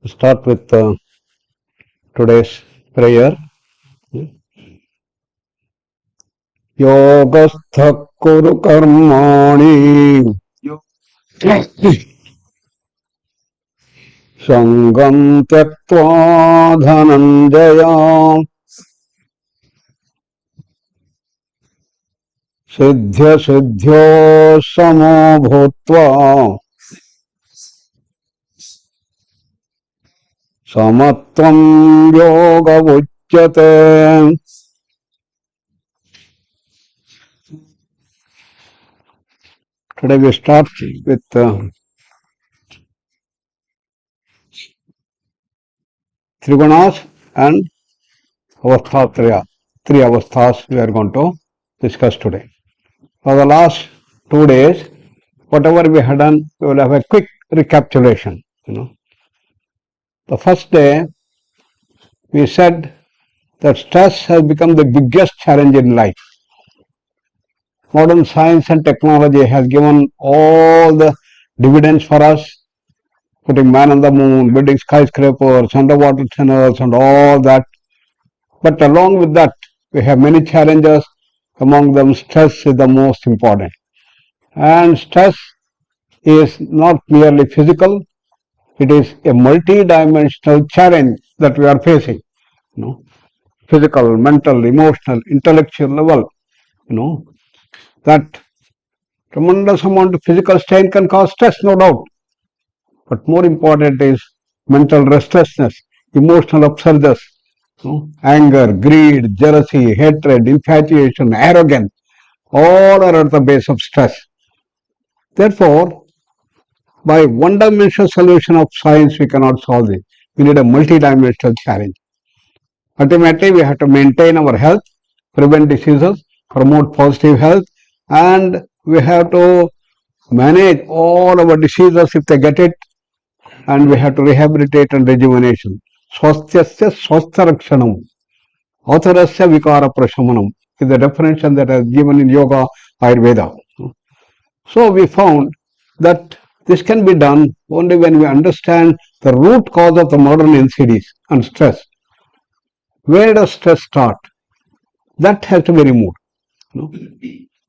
Start with today's prayer. Yogastha kuru karmani sangam tyaktva dhananjaya siddhya siddhyo samo bhutva samatvam yoga uchyate. Today we start with Trigunas and Avasthatraya. Three avasthas we are going to discuss today. For the last 2 days, whatever we had done, we will have a quick recapitulation. The first day, we said that stress has become the biggest challenge in life. Modern science and technology has given all the dividends for us, putting man on the moon, building skyscrapers, underwater tunnels and all that. But along with that, we have many challenges. Among them, stress is the most important. And stress is not merely physical, it is a multi-dimensional challenge that we are facing. Physical, mental, emotional, intellectual level. That tremendous amount of physical strain can cause stress, no doubt. But more important is mental restlessness, emotional upsurges, anger, greed, jealousy, hatred, infatuation, arrogance, all are at the base of stress. Therefore, by one-dimensional solution of science, we cannot solve it. We need a multi-dimensional challenge. Ultimately, we have to maintain our health, prevent diseases, promote positive health, and we have to manage all our diseases if they get it, and we have to rehabilitate and rejuvenation. Swasthasya swastharakshanam, authorasya vikara prashamanam is the definition that is given in Yoga Ayurveda. So we found that this can be done only when we understand the root cause of the modern NCDs and stress. Where does stress start? That has to be removed.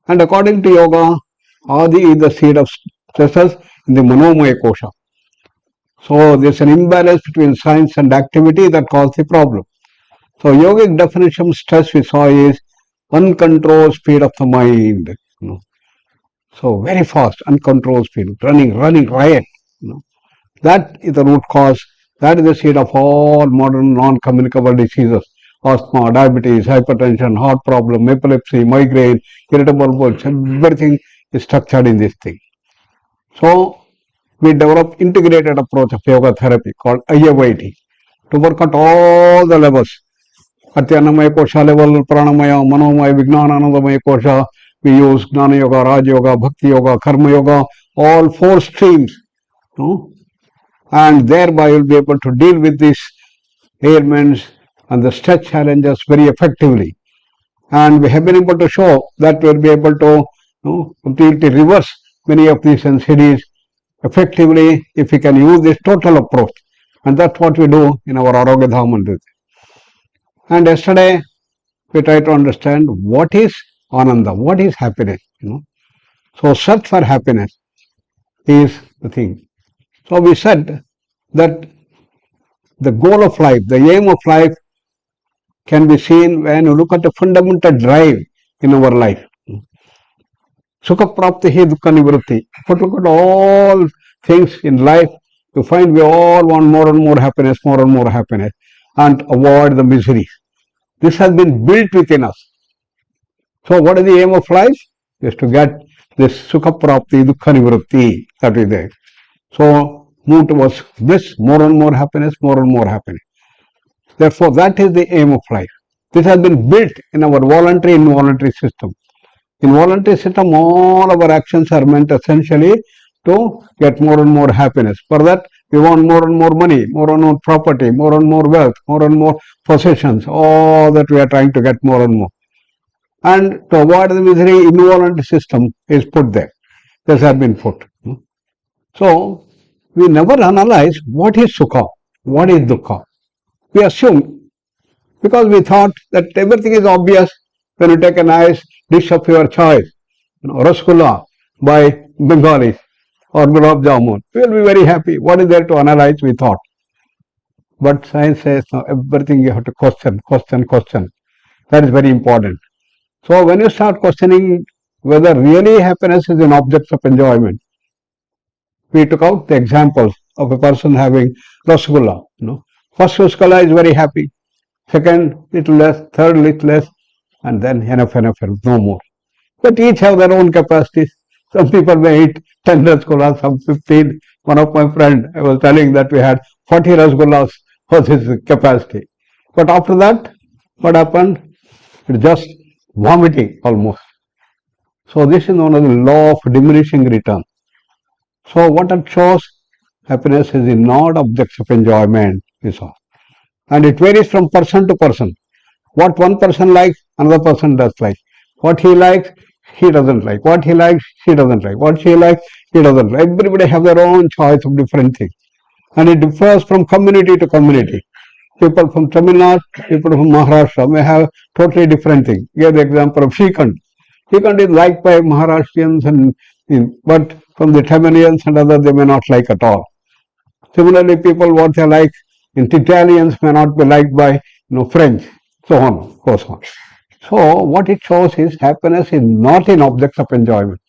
And according to yoga, Adi is the seed of stresses in the Manomaya Kosha. So there's an imbalance between science and activity that causes the problem. So yogic definition of stress we saw is uncontrolled speed of the mind. So very fast, uncontrolled speed, running riot. That is the root cause. That is the seed of all modern non-communicable diseases. Asthma, diabetes, hypertension, heart problem, epilepsy, migraine, irritable bowel, everything is structured in this thing. So we developed integrated approach of yoga therapy called IISc to work at all the levels. Atyanamaya Kosha level, Pranamaya, Manomaya, Vijnananandamaya Kosha. We use Gnana Yoga, Raj Yoga, Bhakti Yoga, Karma Yoga, all 4 streams. And thereby you'll be able to deal with these ailments and the stress challenges very effectively. And we have been able to show that we'll be able to completely reverse many of these NCDs effectively if we can use this total approach. And that's what we do in our Arogya Dham. And yesterday we tried to understand what is Ananda, what is happiness. So search for happiness is the thing. So we said that the goal of life, the aim of life can be seen when you look at the fundamental drive in our life. Sukha prapti hi dukkha nivritti. But look at all things in life, you find we all want more and more happiness, and avoid the misery. This has been built within us. So what is the aim of life? Is to get this sukha prapti, dukkha nivritti, that is there. So move towards bliss, more and more happiness, Therefore, that is the aim of life. This has been built in our voluntary and involuntary system. In voluntary system, all our actions are meant essentially to get more and more happiness. For that, we want more and more money, more and more property, more and more wealth, more and more possessions, all that we are trying to get more and more. And to avoid the misery, involuntary system is put there. This has been put. So, we never analyze what is Sukha, what is Dukkha. We assume, because we thought that everything is obvious when you take a nice dish of your choice, Rasgulla by Bengalis or Gulab Jamun. We will be very happy. What is there to analyze, we thought. But science says, no, everything you have to question, question, question. That is very important. So when you start questioning whether really happiness is an object of enjoyment, we took out the examples of a person having Rasgulla. First Rasgulla is very happy. Second, little less. Third, little less. And then enough, no more. But each have their own capacities. Some people may eat 10 rasgullas, some 15. One of my friends, I was telling that we had 40 rasgullas was his capacity. But after that, what happened? It's just vomiting almost. So this is known as the law of diminishing return. So what it shows, happiness is not objects of enjoyment, we saw. And it varies from person to person. What one person likes, another person does like. What he likes, he doesn't like. What he likes, she doesn't like. What she likes, he doesn't like. Everybody have their own choice of different things. And it differs from community to community. People from Tamil Nadu, people from Maharashtra may have totally different things. Give the example of Shrikhand. Shrikhand is liked by Maharashtrians, but from the Tamilians and others, they may not like at all. Similarly, people what they like in Italians may not be liked by French, so on, goes on. So what it shows is happiness is not an object of enjoyment.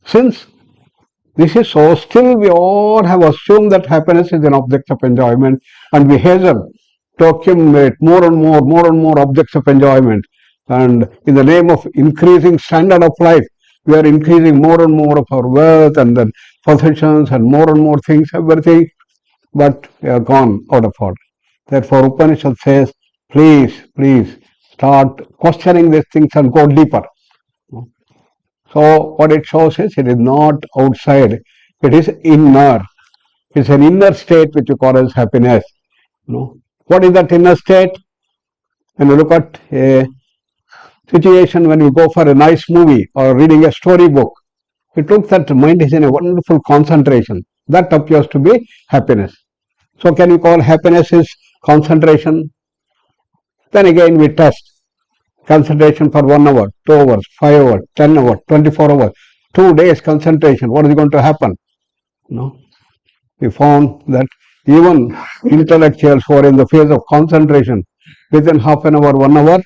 Since this is so, still we all have assumed that happiness is an object of enjoyment, and we hasten to accumulate more and more objects of enjoyment. And in the name of increasing standard of life, we are increasing more and more of our wealth and then possessions and more things, everything, but we are gone out of order. Therefore, Upanishad says, please start questioning these things and go deeper. So what it shows is it is not outside, it is inner. It's an inner state which you call as happiness. What is that inner state? When you look at a situation when you go for a nice movie or reading a story book, it looks that the mind is in a wonderful concentration. That appears to be happiness. So can you call happiness is concentration? Then again we test. Concentration for 1 hour, 2 hours, 5 hours, 10 hours, 24 hours, 2 days concentration. What is going to happen? We found that even intellectuals who are in the phase of concentration, within half an hour, 1 hour,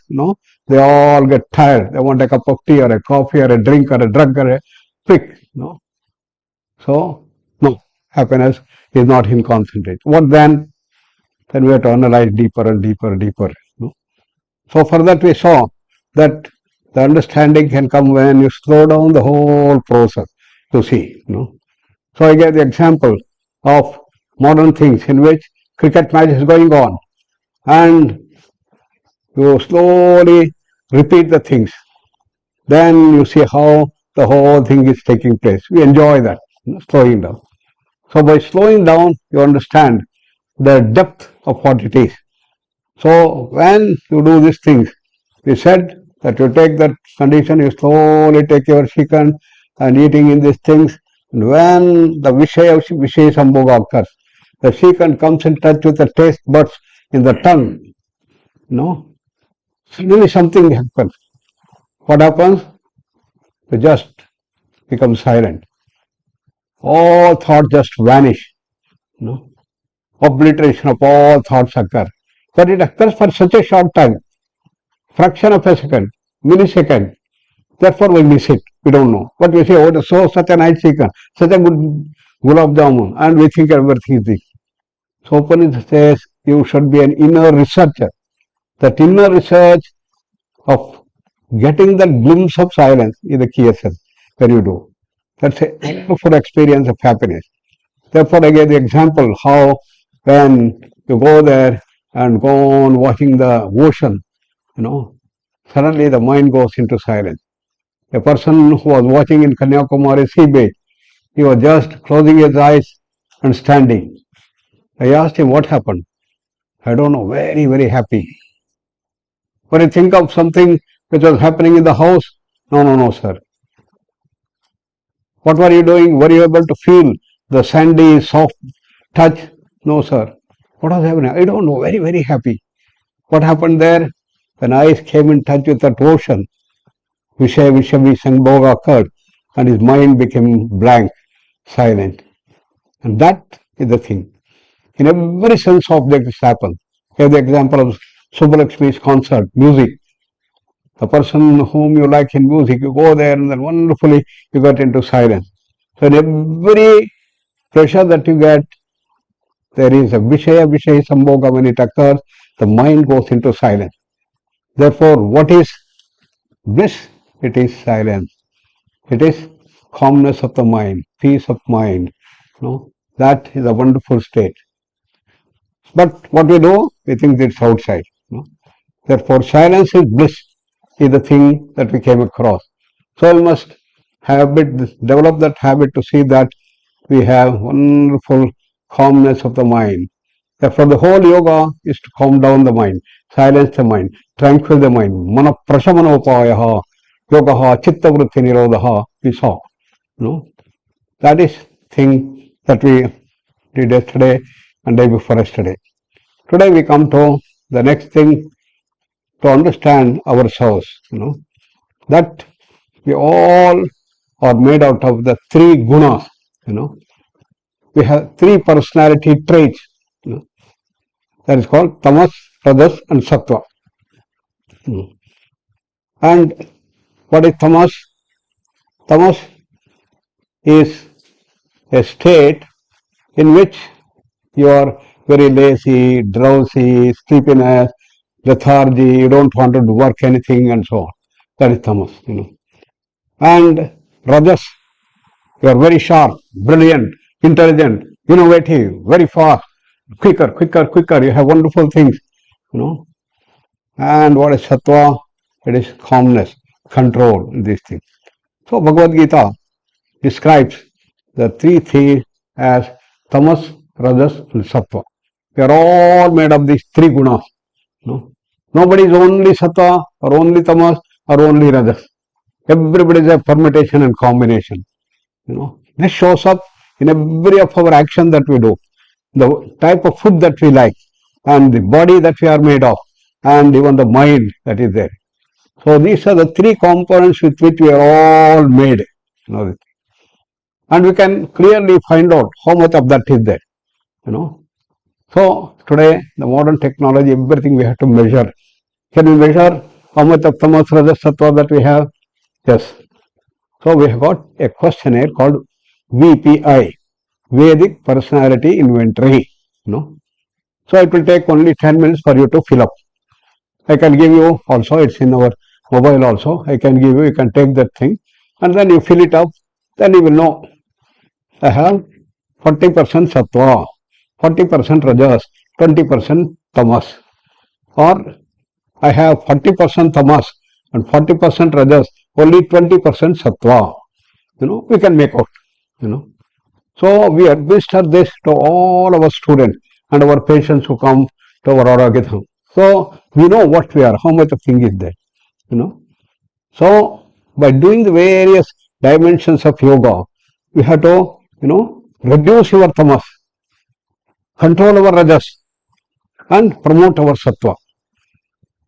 they all get tired. They want a cup of tea or a coffee or a drink or a drug or a pick. So, no, happiness is not in concentration. What then? Then we have to analyze deeper and deeper. So for that we saw that the understanding can come when you slow down the whole process to see. So I gave the example of modern things in which cricket match is going on and you slowly repeat the things. Then you see how the whole thing is taking place. We enjoy that, slowing down. So by slowing down, you understand the depth of what it is. So when you do these things, we said that you take that condition, you slowly take your chicken and eating in these things. And when the Vishaya Sambhoga occurs, the chicken comes in touch with the taste buds in the tongue. Suddenly something happens. What happens? You just become silent. All thoughts just vanish. Obliteration of all thoughts occur. But it occurs for such a short time, fraction of a second, millisecond. Therefore we miss it. We don't know. But we say, oh, so such a nice chicken, such a good gulab jamun, and we think everything is this. So Upanishad says you should be an inner researcher. That inner research of getting that glimpse of silence is the key essence when you do. That's a wonderful experience of happiness. Therefore I gave the example how when you go there and go on watching the ocean, suddenly the mind goes into silence. A person who was watching in Kanyakumari sea beach, he was just closing his eyes and standing. I asked him what happened. I don't know, very happy. When you think of something which was happening in the house, no, sir. What were you doing? Were you able to feel the sandy, soft touch. No, sir. What was happening? I don't know. Very, very happy. What happened there? When eyes came in touch with that ocean, Vishaya Vishavi Sambhoga occurred, and his mind became blank, silent. And that is the thing. In every sense object this happens. Here the example of Subbalakshmi's concert, music. The person whom you like in music, you go there and then wonderfully you get into silence. So in every pressure that you get, there is a Vishaya Sambhoga. When it occurs, the mind goes into silence. Therefore, what is bliss? It is silence. It is calmness of the mind, peace of mind. That is a wonderful state. But what we do, we think it's outside. Therefore, silence is bliss, is the thing that we came across. So we must develop that habit to see that we have wonderful calmness of the mind. Therefore, the whole yoga is to calm down the mind, silence the mind, tranquil the mind. Mana prashamanopayaha, yogaha, chitta vritti nirodha, we saw. That is thing that we did yesterday and day before yesterday. Today we come to the next thing, to understand ourselves. That we all are made out of the three gunas. We have three personality traits. That is called tamas, rajas, and sattva. And what is tamas? Tamas is a state in which you are very lazy, drowsy, sleepiness, lethargy, you don't want to work anything and so on. That is tamas. And rajas, you are very sharp, brilliant, intelligent, innovative, very fast, quicker, you have wonderful things. And what is sattva? It is calmness, control, these things. So Bhagavad Gita describes the three things as tamas, rajas, and sattva. We are all made of these three gunas. Nobody is only sattva or only tamas or only rajas. Everybody is a permutation and combination. This shows up in every of our action that we do, the type of food that we like, and the body that we are made of, and even the mind that is there. So these are the three components with which we are all made. And we can clearly find out how much of that is there. So today, the modern technology, everything we have to measure. Can we measure how much of tamas, rajas, sattva that we have? Yes. So we have got a questionnaire called VPI, Vedic Personality Inventory. So it will take only 10 minutes for you to fill up. I can give you also, it's in our mobile also, I can give you, you can take that thing and then you fill it up, then you will know. I have 40% sattva, 40% rajas, 20% tamas. Or I have 40% tamas and 40% rajas, only 20% sattva. We can make out. So we administer this to all our students and our patients who come to our Aragitham. So we know what we are, how much of thing is there. So by doing the various dimensions of yoga, we have to, reduce your tamas, control our rajas, and promote our sattva.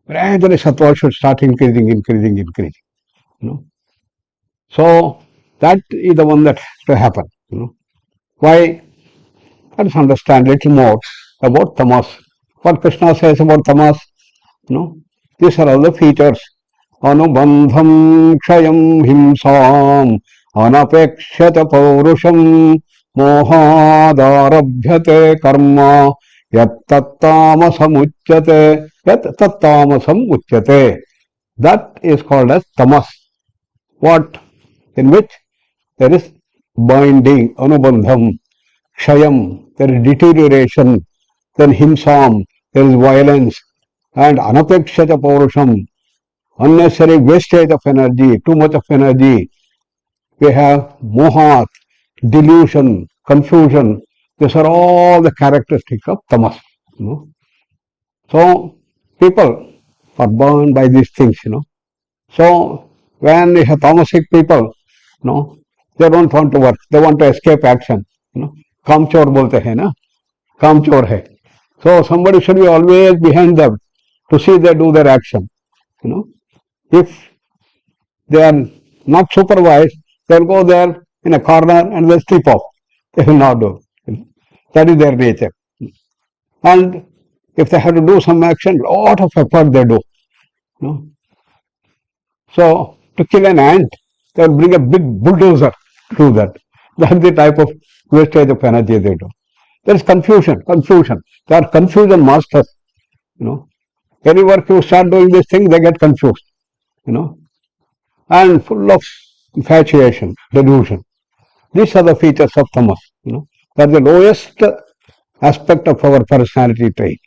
Gradually sattva should start increasing. So that is the one that has to happen. Why? Let's understand a little more about tamas. What Krishna says about tamas, these are all the features. Anubandham kshayam himsam anapekshata paurusham mohadarabhyate karma yat tattamasam uchyate. That is called as tamas. What? In which there is binding, anubandham, kshayam, there is deterioration, then himsam, there is violence, and anapekshata paurusham, unnecessary wastage of energy, too much of energy. We have mohat, delusion, confusion. These are all the characteristics of tamas. So people are burned by these things. So when you have tamasic people, they don't want to work. They want to escape action. काम चोर बोलते हैं ना, काम चोर है. So somebody should be always behind them to see they do their action. If they are not supervised, they'll go there in a corner and they'll sleep off. They will not do. That is their nature. And if they have to do some action, lot of effort they do. So to kill an ant, they will bring a big bulldozer to do that. That's the type of wastage of energy they do. There is confusion. They are confusion masters. Any work you start doing this thing, they get confused. And full of infatuation, delusion. These are the features of tamas. That's the lowest aspect of our personality trait.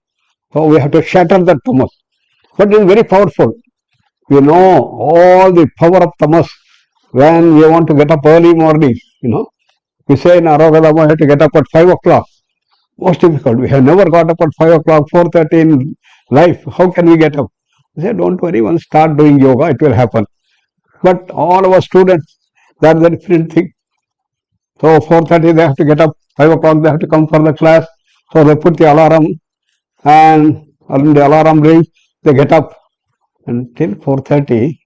So we have to shatter that tamas. But it is very powerful. We know all the power of tamas when we want to get up early morning. We say in Arogadama, we have to get up at 5 o'clock. Most difficult. We have never got up at 5 o'clock, 4:30 in life. How can we get up? We say, don't worry, once start doing yoga, it will happen. But all our students, that's a different thing. So 4:30 they have to get up, 5 o'clock they have to come for the class. So they put the alarm, and when the alarm rings, they get up. Until 4:30,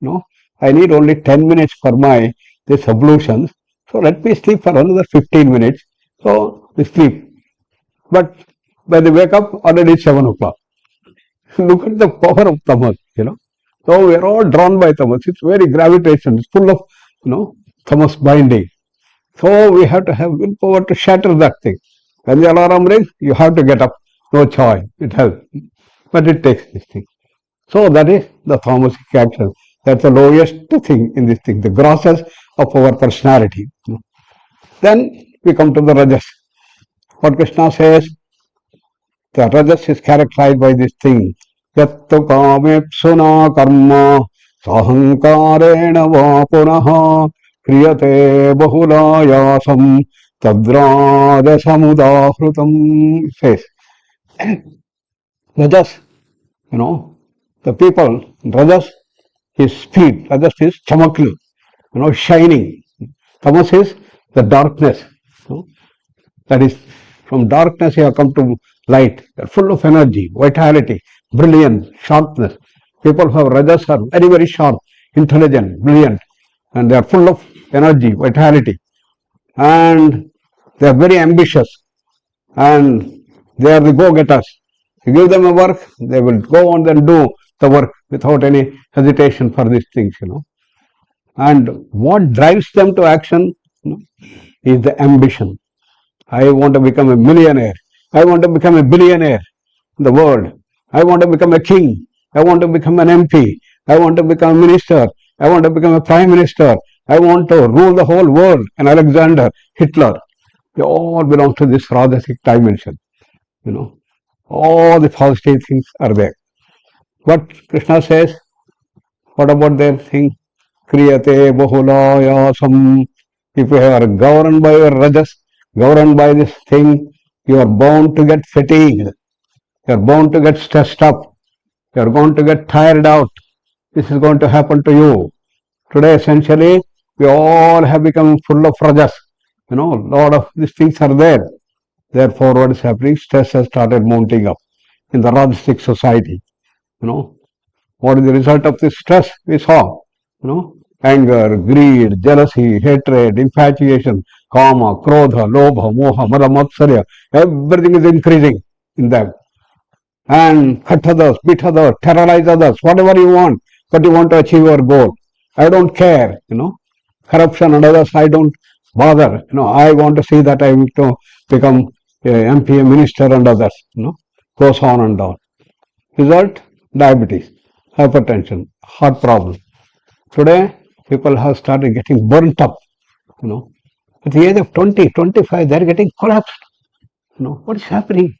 I need only 10 minutes for my this ablutions. So let me sleep for another 15 minutes. So we sleep. But when they wake up, already 7 o'clock. Look at the power of tamas, So we are all drawn by tamas. It's very gravitation. It's full of, tamas binding. So we have to have willpower to shatter that thing. When the alarm rings, you have to get up. No choice. It helps. But it takes this thing. So that is the tamasic action. That's the lowest thing in this thing, the grossness of our personality. Then we come to the rajas. What Krishna says, the rajas is characterized by this thing. Yattu kamepsuna karma sahankarena va punaha kriyate bahulayasam tadraja samudahrutam, says. Rajas, the people, rajas is speed, rajas is chamaklu, shining. Tamas is the darkness. That is, from darkness you have come to light. They are full of energy, vitality, brilliance, sharpness. People who have rajas are very, very sharp, intelligent, brilliant, and they are full of energy, vitality. And they are very ambitious, and they are the go-getters. You give them a work, they will go on and do the work without any hesitation for these things, And what drives them to action is the ambition. I want to become a millionaire. I want to become a billionaire in the world. I want to become a king. I want to become an MP. I want to become a minister. I want to become a prime minister. I want to rule the whole world. And Alexander, Hitler, they all belong to this Rajasic dimension. All the positive things are there. But Krishna says, what about their thing? Kriyate bahulayasam. If you are governed by your rajas, governed by this thing, you are bound to get fatigued. You are bound to get stressed up. You are going to get tired out. This is going to happen to you. Today, essentially, we all have become full of rajas. A lot of these things are there. Therefore, what is happening? Stress has started mounting up in the Rajasic society. What is the result of this stress? We saw, anger, greed, jealousy, hatred, infatuation, kama, krodha, lobha, moha, mada, matsarya. Everything is increasing in them. And cut others, beat others, terrorize others, whatever you want, but you want to achieve your goal. I don't care, corruption and others, I don't bother. I want to see that I want to become a MP, a minister and others, goes on and on. Result, diabetes, hypertension, heart problem. Today, people have started getting burnt up, At the age of 20, 25, they are getting collapsed. What is happening?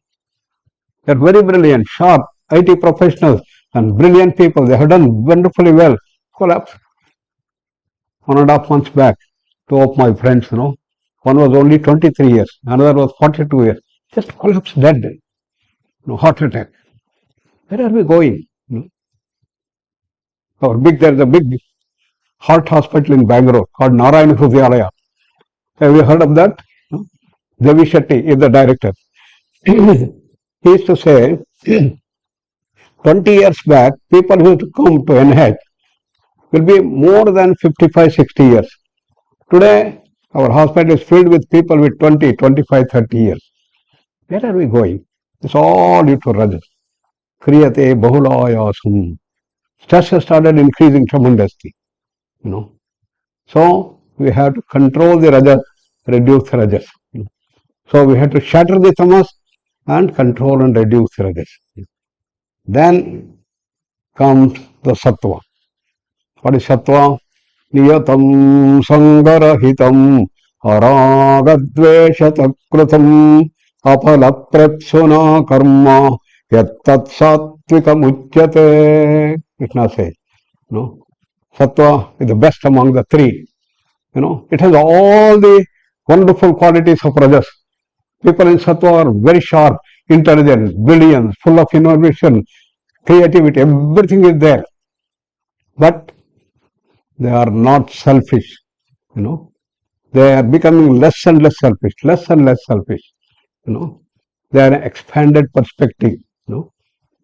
They are very brilliant, sharp, IT professionals and brilliant people. They have done wonderfully well. Collapse. 1.5 months back, two of my friends, one was only 23 years, another was 42 years. Just collapsed dead. Heart attack. Where are we going? There is a big heart hospital in Bangalore called Narayana Hrudayalaya. Have you heard of that? Devi Shetty is the director. He used to say, 20 years back, people who used to come to NH will be more than 55, 60 years. Today, our hospital is filled with people with 20, 25, 30 years. Where are we going? It's all due to Rajas. Kriyate bahulayasam. Stress has started increasing tremendously. So we have to control the Rajas, reduce the Rajas. So we have to shatter the tamas and control and reduce the Rajas. Then comes the Sattva. What is Sattva? Niyatam sangarahitam aragadveshatakrutam apalaprapsuna karma yattat satvikam uchyate. Krishna says, Sattva is the best among the three. It has all the wonderful qualities of Rajas. People in Sattva are very sharp, intelligent, brilliant, full of innovation, creativity, everything is there. But they are not selfish. They are becoming less and less selfish, less and less selfish. They are an expanded perspective.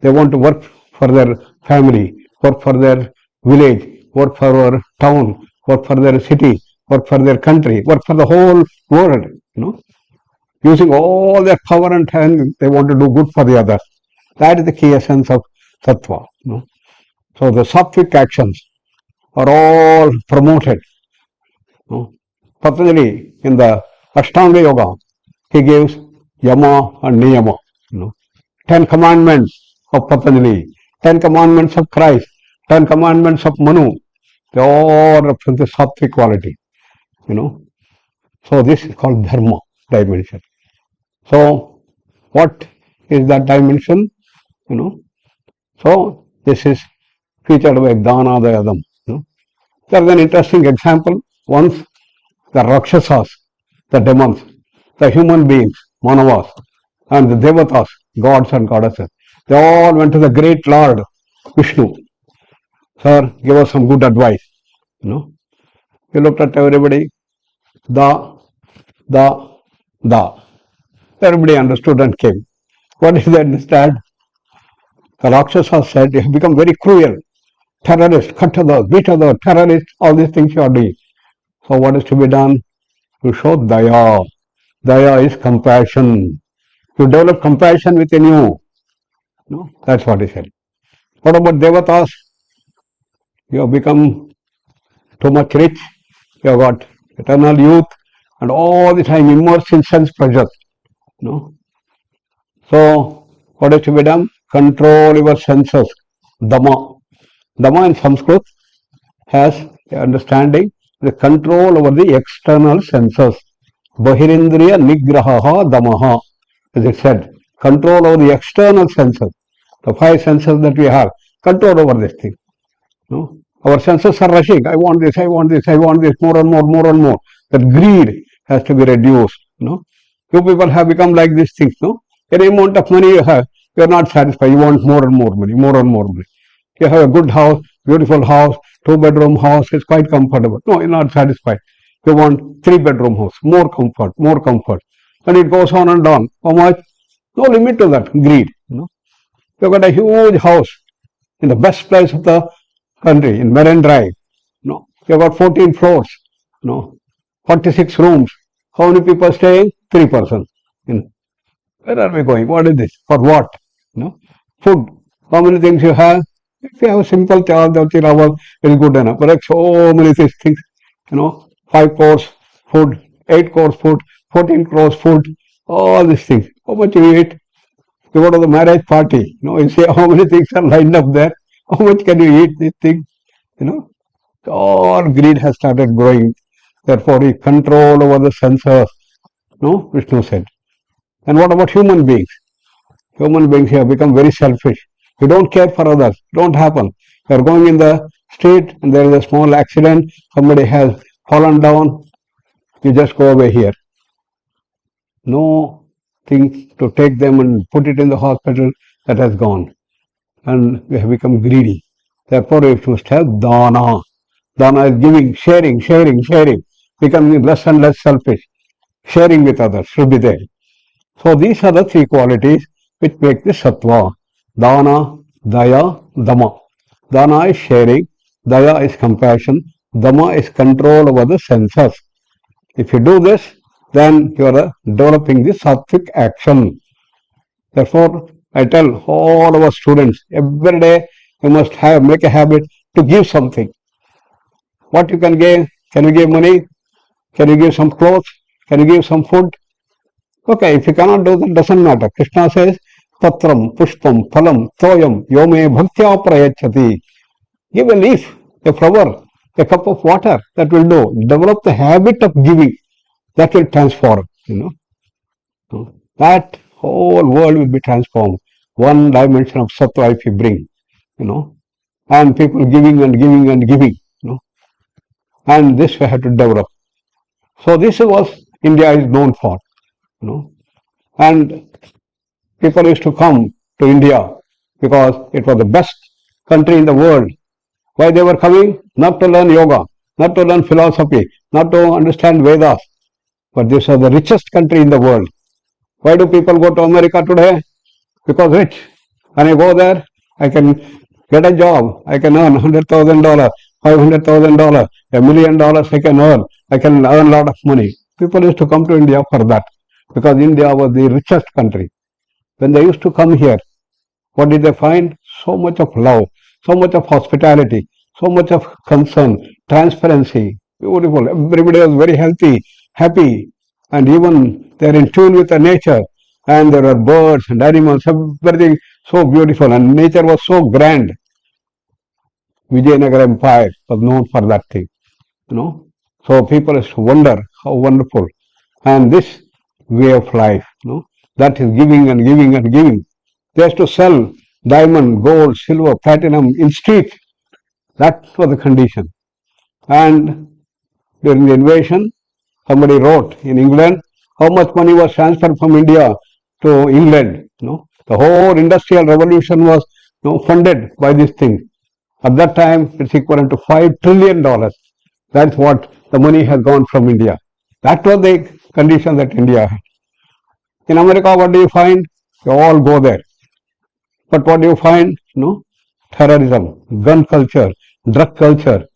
They want to work for their family, work for their village, work for our town, work for their city, work for their country, work for the whole world. Using all their power and talent, they want to do good for the others. That is the key essence of Sattva. So the sattvic actions are all promoted. Patanjali, in the Ashtanga Yoga, he gives Yama and Niyama. 10 commandments of Patanjali, 10 commandments of Christ, 10 commandments of Manu. They all represent the sattvic quality. So this is called dharma dimension. So what is that dimension? So this is featured by Dana Dayadam. There is an interesting example. Once the Rakshasas, the demons, the human beings, Manavas, and the Devatas, gods and goddesses, they all went to the great Lord Vishnu. Sir, give us some good advice. He looked at everybody. Da. Everybody understood and came. What did they understand? The Rakshasas said, you have become very cruel. Terrorists, cut others, beat others, terrorists, all these things you are doing. So what is to be done? You show daya. Daya is compassion. You develop compassion within you. That's what he said. What about Devatas? You have become too much rich. You have got eternal youth and all the time immersed in sense pleasure. So what is to be done? Control your senses. Dhamma. Dhamma in Sanskrit has the understanding, the control over the external senses. Bahirindriya nigraha damaha, as it said. Control over the external senses. The 5 senses that we have. Control over this thing. Our senses are rushing. I want this, I want this, I want this, more and more, more and more. That greed has to be reduced. You people have become like these things. Any amount of money you have, you are not satisfied. You want more and more money, more and more money. You have a good house, beautiful house, 2-bedroom house, it's quite comfortable. No, you're not satisfied. You want 3-bedroom house, more comfort, more comfort. And it goes on and on. How much? No limit to that, greed. You've got a huge house in the best place of the country, in Marine Drive. You've got 14 floors, 46 rooms. How many people are staying? 3 persons. Where are we going? What is this? For what? Food. How many things you have? If you have a simple charge of Chirawal, it is good enough. But so many things, 5 course food, 8 course food, 14 course food, all these things. How much you eat? You go to the marriage party, you see how many things are lined up there. How much can you eat these things? All greed has started growing. Therefore, he control over the senses. Vishnu said. And what about human beings? Human beings have become very selfish. You don't care for others. It don't happen. You are going in the street and there is a small accident. Somebody has fallen down. You just go away here. No thing to take them and put it in the hospital. That has gone. And we have become greedy. Therefore, we must have dana. Dana is giving, sharing, becoming less and less selfish. sharing with others should be there. So these are the three qualities which make the sattva. Dana, daya, dama. Dana is sharing, daya is compassion, dama is control over the senses. If you do this, then you are developing the sattvic action. Therefore, I tell all our students, every day you must make a habit to give something. What you can give? Can you give money? Can you give some clothes? Can you give some food? Okay, if you cannot do that, doesn't matter. Krishna says, Patram, Pushpam, Phalam, Toyam, Yome, Bhaktya Prayachati. Give a leaf, a flower, a cup of water. That will do. Develop the habit of giving. That will transform. That whole world will be transformed. One dimension of sattva if you bring, and people giving and giving and giving. And this we have to develop. So this was India is known for. And people used to come to India because it was the best country in the world. Why they were coming? Not to learn yoga, not to learn philosophy, not to understand Vedas, but this was the richest country in the world. Why do people go to America today? Because rich. When I go there, I can get a job. I can earn $100,000, $500,000, $1,000,000 I can earn. I can earn a lot of money. People used to come to India for that because India was the richest country. When they used to come here, what did they find? So much of love, so much of hospitality, so much of concern, transparency. Beautiful. Everybody was very healthy, happy, and even they are in tune with the nature. And there are birds and animals, everything so beautiful, and nature was so grand. Vijayanagara Empire was known for that thing. So people used to wonder how wonderful. And this way of life, that is giving and giving and giving. They used to sell diamond, gold, silver, platinum in streets. That was the condition. And during the invasion, somebody wrote in England how much money was transferred from India to England. The whole industrial revolution was funded by this thing. At that time, it's equivalent to $5 trillion. That's what the money has gone from India. That was the condition that India had. In America, what do you find? You all go there. But what do you find? Terrorism, gun culture, drug culture.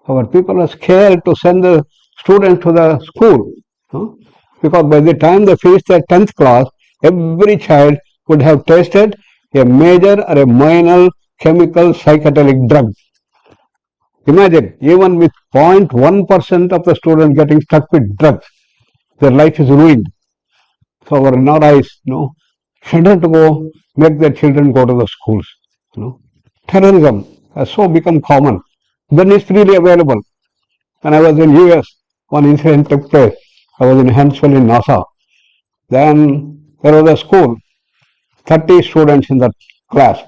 Our people are scared to send the students to the school. Because by the time they finish their 10th class, every child would have tasted a major or a minor chemical psychedelic drug. Imagine, even with 0.1% of the students getting stuck with drugs, their life is ruined. So in our eyes, children to go, make their children go to the schools. Terrorism has so become common. Then it's freely available. When I was in US, one incident took place. I was in Huntsville in NASA. Then there was a school, 30 students in that class.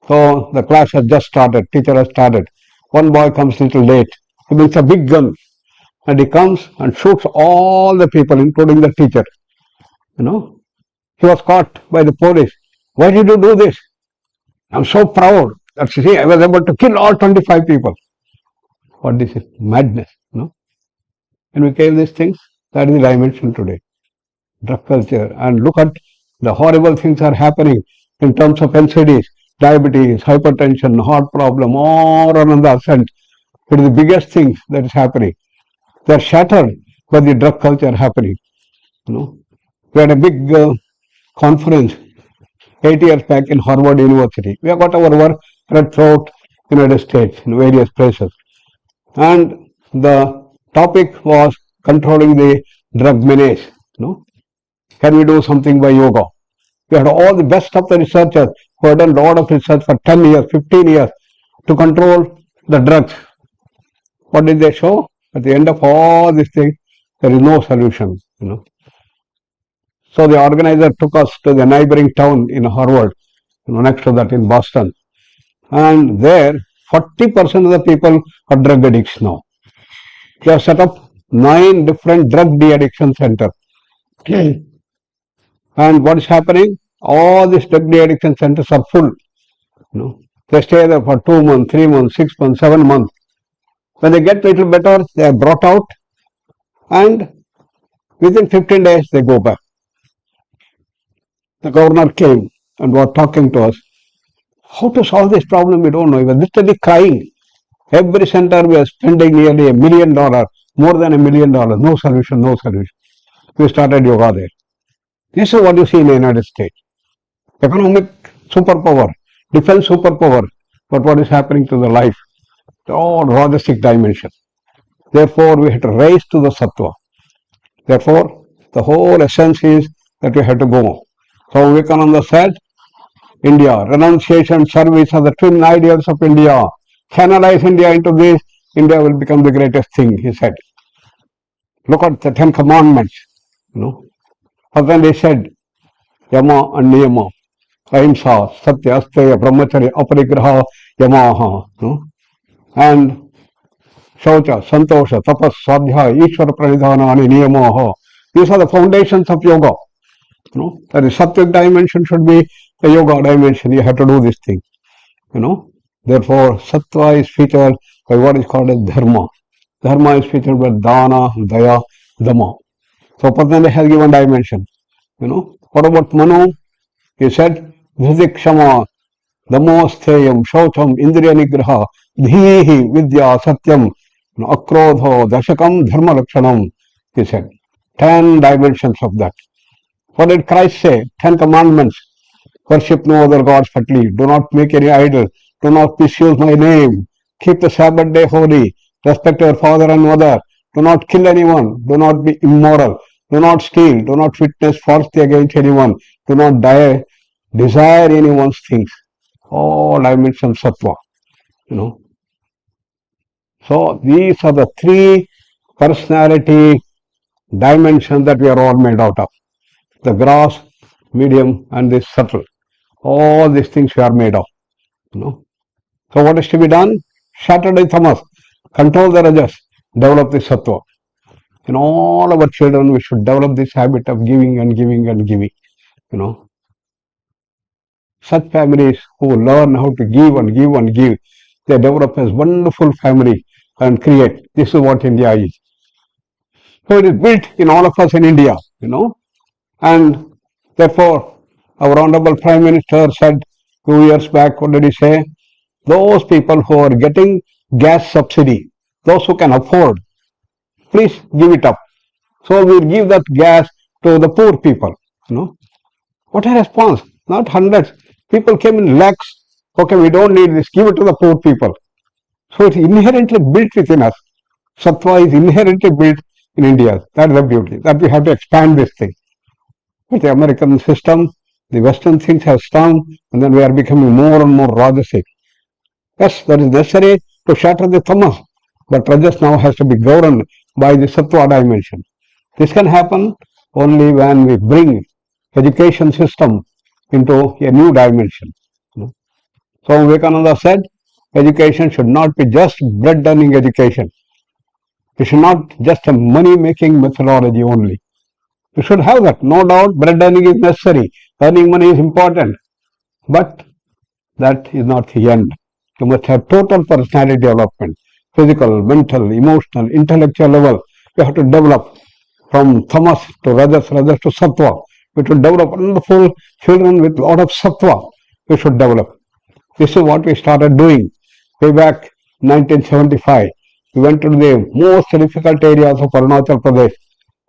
So the class has just started, teacher has started. One boy comes a little late. He brings a big gun and he comes and shoots all the people, including the teacher. He was caught by the police. Why did you do this? I'm so proud that see, I was able to kill all 25 people. What this is? Madness. And we came these things, that is the dimension today. Drug culture. And look at the horrible things are happening in terms of NCDs, diabetes, hypertension, heart problem, all on the ascent. It is the biggest thing that is happening. They are shattered by the drug culture happening. We had a big conference 8 years back in Harvard University. We have got our work spread throughout United States in various places. And the topic was controlling the drug menace. Can we do something by yoga? We had all the best of the researchers who had done a lot of research for 10 years, 15 years to control the drugs. What did they show? At the end of all these things, there is no solution. So the organizer took us to the neighboring town in Harvard, next to that in Boston. And there, 40% of the people are drug addicts now. They have set up 9 different drug de-addiction centers. And what is happening? All these drug de-addiction centers are full. They stay there for 2 months, 3 months, 6 months, 7 months. When they get a little better, they are brought out and Within 15 days, they go back. The governor came and was talking to us. How to solve this problem, we don't know. He was literally crying. Every center we are spending nearly $1 million, more than $1 million. No solution, no solution. We started yoga there. This is what you see in the United States. Economic superpower, defense superpower. But what is happening to the life? All rajasic dimension. Therefore, we have to raise to the sattva. Therefore, the whole essence is that we have to go. So Vivekananda said, India, renunciation, service are the twin ideals of India. Channelize India into this, India will become the greatest thing, he said. Look at the 10 commandments, But then they said, Yama and Niyama, Ahimsa, Satya, Asteya, Brahmacharya, Aparigraha, Yamaha, and Shaucha, Santosha, Tapas, Swadhyaya, Ishvara Pranidhana, and Niyamaha. These are the foundations of yoga. That is, Sattvic dimension should be the yoga dimension. You have to do this thing. Therefore, Sattva is featured by what is called as Dharma. Dharma is featured by Dana, Daya, Dhamma. So Patanjali has given dimension. What about Manu? He said, Vidikshama, Dhammastheyam, Shaucham, Indriya Nigraha, Dhihi, Vidya, Satyam, Akrodho, Dashakam, Dharma Lakshanam. He said, 10 dimensions of that. What did Christ say? 10 commandments. Worship no other gods but me. Do not make any idol. Do not misuse my name. Keep the Sabbath day holy. Respect your father and mother. Do not kill anyone. Do not be immoral. Do not steal. Do not witness falsely against anyone. Do not desire anyone's things. All dimensions of sattva. So these are the 3 personality dimensions that we are all made out of. The gross, medium, and the subtle. All these things we are made of. So what is to be done? Shatter the tamas, control the rajas, develop the sattva. In all our children, we should develop this habit of giving and giving and giving. Such families who learn how to give and give and give, they develop as wonderful family and create. This is what India is. So it is built in all of us in India, and therefore our Honorable Prime Minister said 2 years back, what did he say? Those people who are getting gas subsidy, those who can afford, please give it up. So we'll give that gas to the poor people. What a response! Not hundreds. People came in lakhs. Okay, we don't need this. Give it to the poor people. So it's inherently built within us. Sattva is inherently built in India. That's the beauty. That we have to expand this thing. With the American system, the Western things have come, and then we are becoming more and more rajasic. Yes, that is necessary to shatter the tamas, but rajas now has to be governed by the sattva dimension. This can happen only when we bring education system into a new dimension. So Vivekananda said, education should not be just bread earning education. It should not just a money making methodology only. You should have that. No doubt bread earning is necessary. Earning money is important. But that is not the end. You must have total personality development. Physical, mental, emotional, intellectual level. You have to develop from tamas to rajas, rajas to sattva. We should develop wonderful children with a lot of sattva. We should develop. This is what we started doing way back 1975. We went to the most difficult areas of Arunachal Pradesh,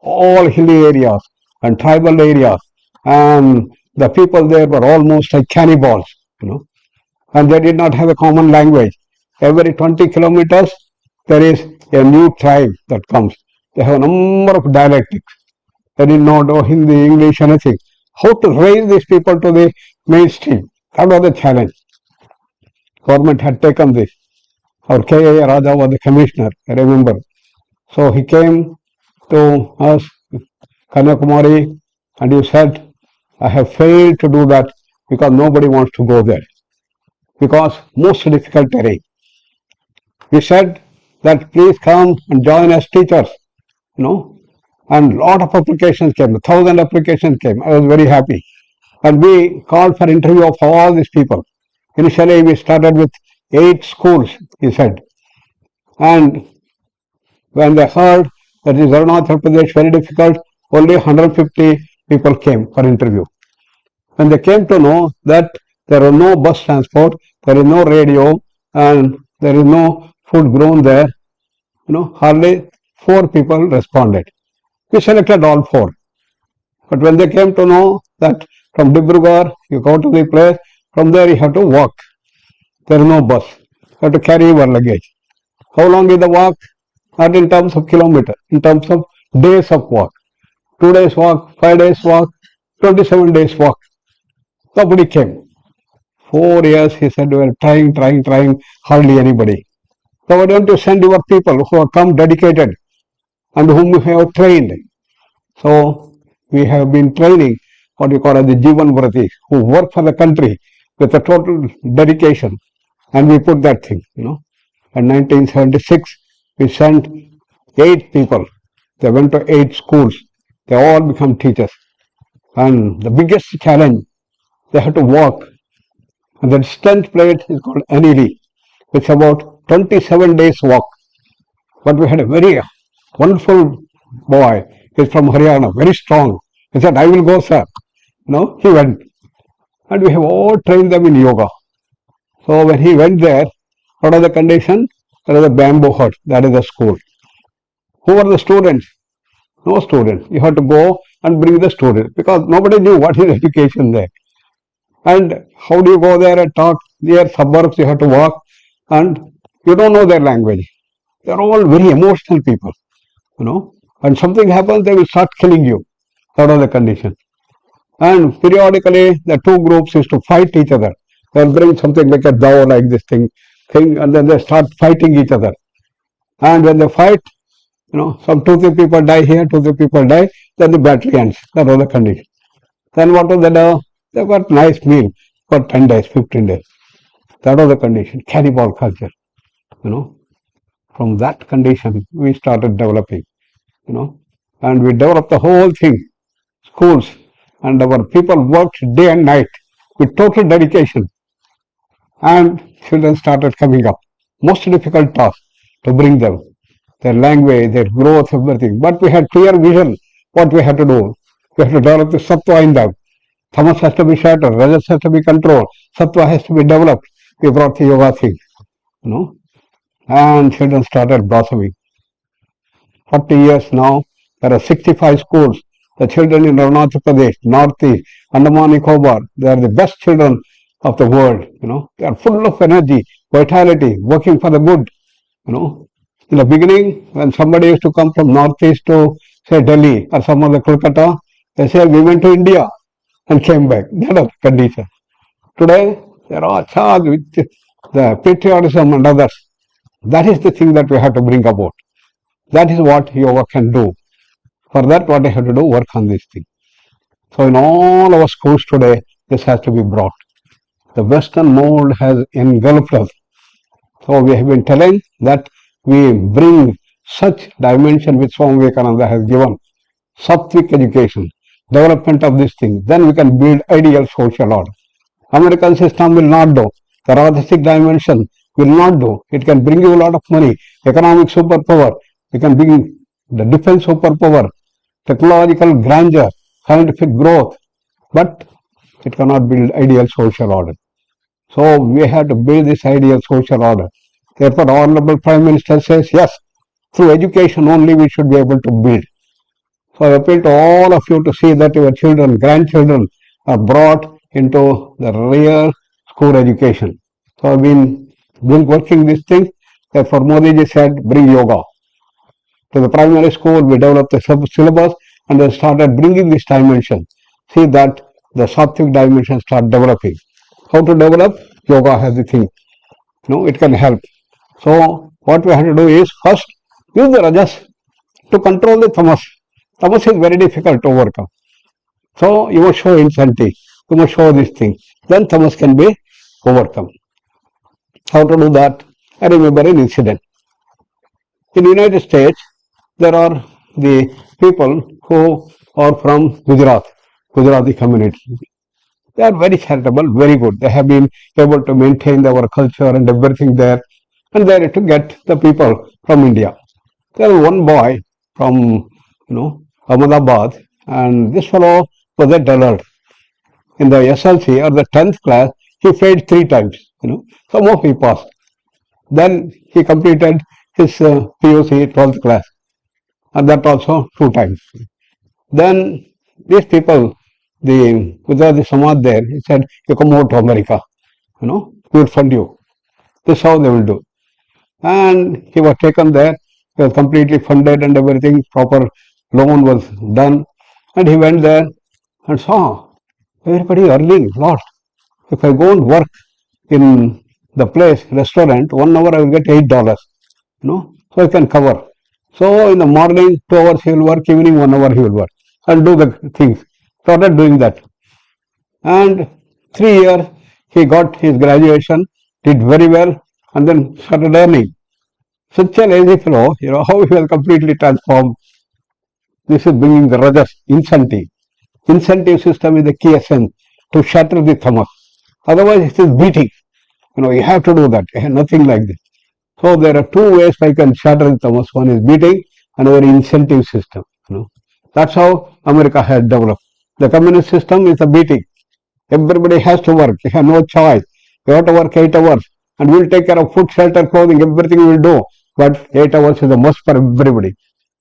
all hilly areas and tribal areas, and the people there were almost like cannibals, and they did not have a common language. Every 20 kilometers there is a new tribe that comes. They have a number of dialectics. They did not know Hindi, English, anything. How to raise these people to the mainstream? That was the challenge. Government had taken this. Our K.I. Raja was the commissioner, I remember. So he came to us, Kanyakumari, and he said, I have failed to do that because nobody wants to go there. Because most difficult terrain. We said that please come and join as teachers, and a lot of applications came, 1,000 applications came. I was very happy. And we called for interview of all these people. Initially we started with 8 schools, he said. And when they heard that is Arunachal Pradesh very difficult, only 150 people came for interview. When they came to know that there was no bus transport, there is no radio, and there is no food grown there, hardly 4 people responded. We selected all 4. But when they came to know that from Dibrugarh, you go to the place, from there you have to walk. There is no bus. You have to carry your luggage. How long is the walk? Not in terms of kilometers, in terms of days of walk. 2 days walk, 5 days walk, 27 days walk. Nobody came. 4 years, he said, we are trying, hardly anybody. So why don't you send your people who have come dedicated and whom you have trained? So we have been training what you call as the Jivan Vratis, who work for the country with a total dedication. And we put that thing, In 1976, we sent 8 people. They went to 8 schools. They all become teachers. And the biggest challenge, they had to walk. And the distance plate is called NED. It's about 27 days walk. But we had a very wonderful boy. He's from Haryana, very strong. He said, I will go, sir. He went. And we have all trained them in yoga. So when he went there, what are the conditions? There is a bamboo hut. That is the school. Who are the students? No students. You have to go and bring the students because nobody knew what is education there. And how do you go there and talk? Near suburbs, you have to walk and you don't know their language. They are all very emotional people, And something happens, they will start killing you. That was the condition. And periodically, the 2 groups used to fight each other. They'll bring something like a dao, like this thing, and then they start fighting each other. And when they fight, some 2-3 people die here, 2-3 people die, then the battle ends. That was the condition. Then what was the dao? They got nice meal for 10 days, 15 days. That was the condition, cannibal culture, From that condition, we started developing, And we developed the whole thing, schools, and our people worked day and night with total dedication. And children started coming up. Most difficult task to bring them, their language, their growth, everything. But we had clear vision what we had to do. We had to develop the sattva in them. Tamas has to be shattered, rajas has to be controlled, sattva has to be developed. We brought the yoga thing, and children started blossoming. 40 years now, there are 65 schools. The children in Arunachal Pradesh, Northeast, Andaman Nicobar, they are the best children of the world, They are full of energy, vitality, working for the good, In the beginning, when somebody used to come from Northeast to, say, Delhi or some other Kolkata, they say, we went to India and came back. That was the condition. Today, they are all charged with the patriotism and others. That is the thing that we have to bring about. That is what yoga can do. For that, what I have to do, work on this thing. So in all our schools today, this has to be brought. The Western mold has engulfed us. So we have been telling that we bring such dimension which Swami Vivekananda has given. Sattvic education, development of this thing. Then we can build ideal social order. American system will not do. The Rajasic dimension will not do. It can bring you a lot of money, economic superpower. It can bring the defense superpower, technological grandeur, scientific growth, but it cannot build ideal social order. So we have to build this ideal social order. Therefore, Honorable Prime Minister says, yes, through education only we should be able to build. So I appeal to all of you to see that your children, grandchildren are brought into the real school education. So I've been working this thing. Therefore, Modi ji said, bring yoga. To the primary school, we developed the syllabus and then started bringing this dimension. See that the sattvic dimension start developing. How to develop? Yoga has the thing. It can help. So what we have to do is first use the rajas to control the tamas. Tamas is very difficult to overcome. So you must show insanity. You must show this thing. Then tamas can be overcome. How to do that? I remember an incident. In the United States, there are the people who are from Gujarati community. They are very charitable, very good. They have been able to maintain our culture and everything there. And they are to get the people from India. There was one boy from, Ahmedabad, and this fellow was a dullard. In the SLC or the 10th class, he failed 3 times. Somehow he passed. Then he completed his PUC 12th class, and that also 2 times. Then these people, the Samad there, he said, you come over to America, we will fund you. This is how they will do. And he was taken there, he was completely funded and everything, proper loan was done, and he went there and saw everybody earning a lot. If I go and work in the place, restaurant, 1 hour I will get $8, so I can cover. So in the morning, 2 hours he will work, evening 1 hour he will work and do the things. Started doing that. And 3 years he got his graduation, did very well, and then started earning. Such a lazy fellow, how he will completely transform. This is bringing the rajas, incentive. Incentive system is the key essence to shatter the tamas. Otherwise it is beating. You have to do that. Nothing like this. So there are 2 ways I can shatter the tamas. One is beating, another incentive system. That's how America has developed. The communist system is a beating. Everybody has to work. You have no choice. You have to work 8 hours, and we'll take care of food, shelter, clothing, everything we will do. But 8 hours is a must for everybody.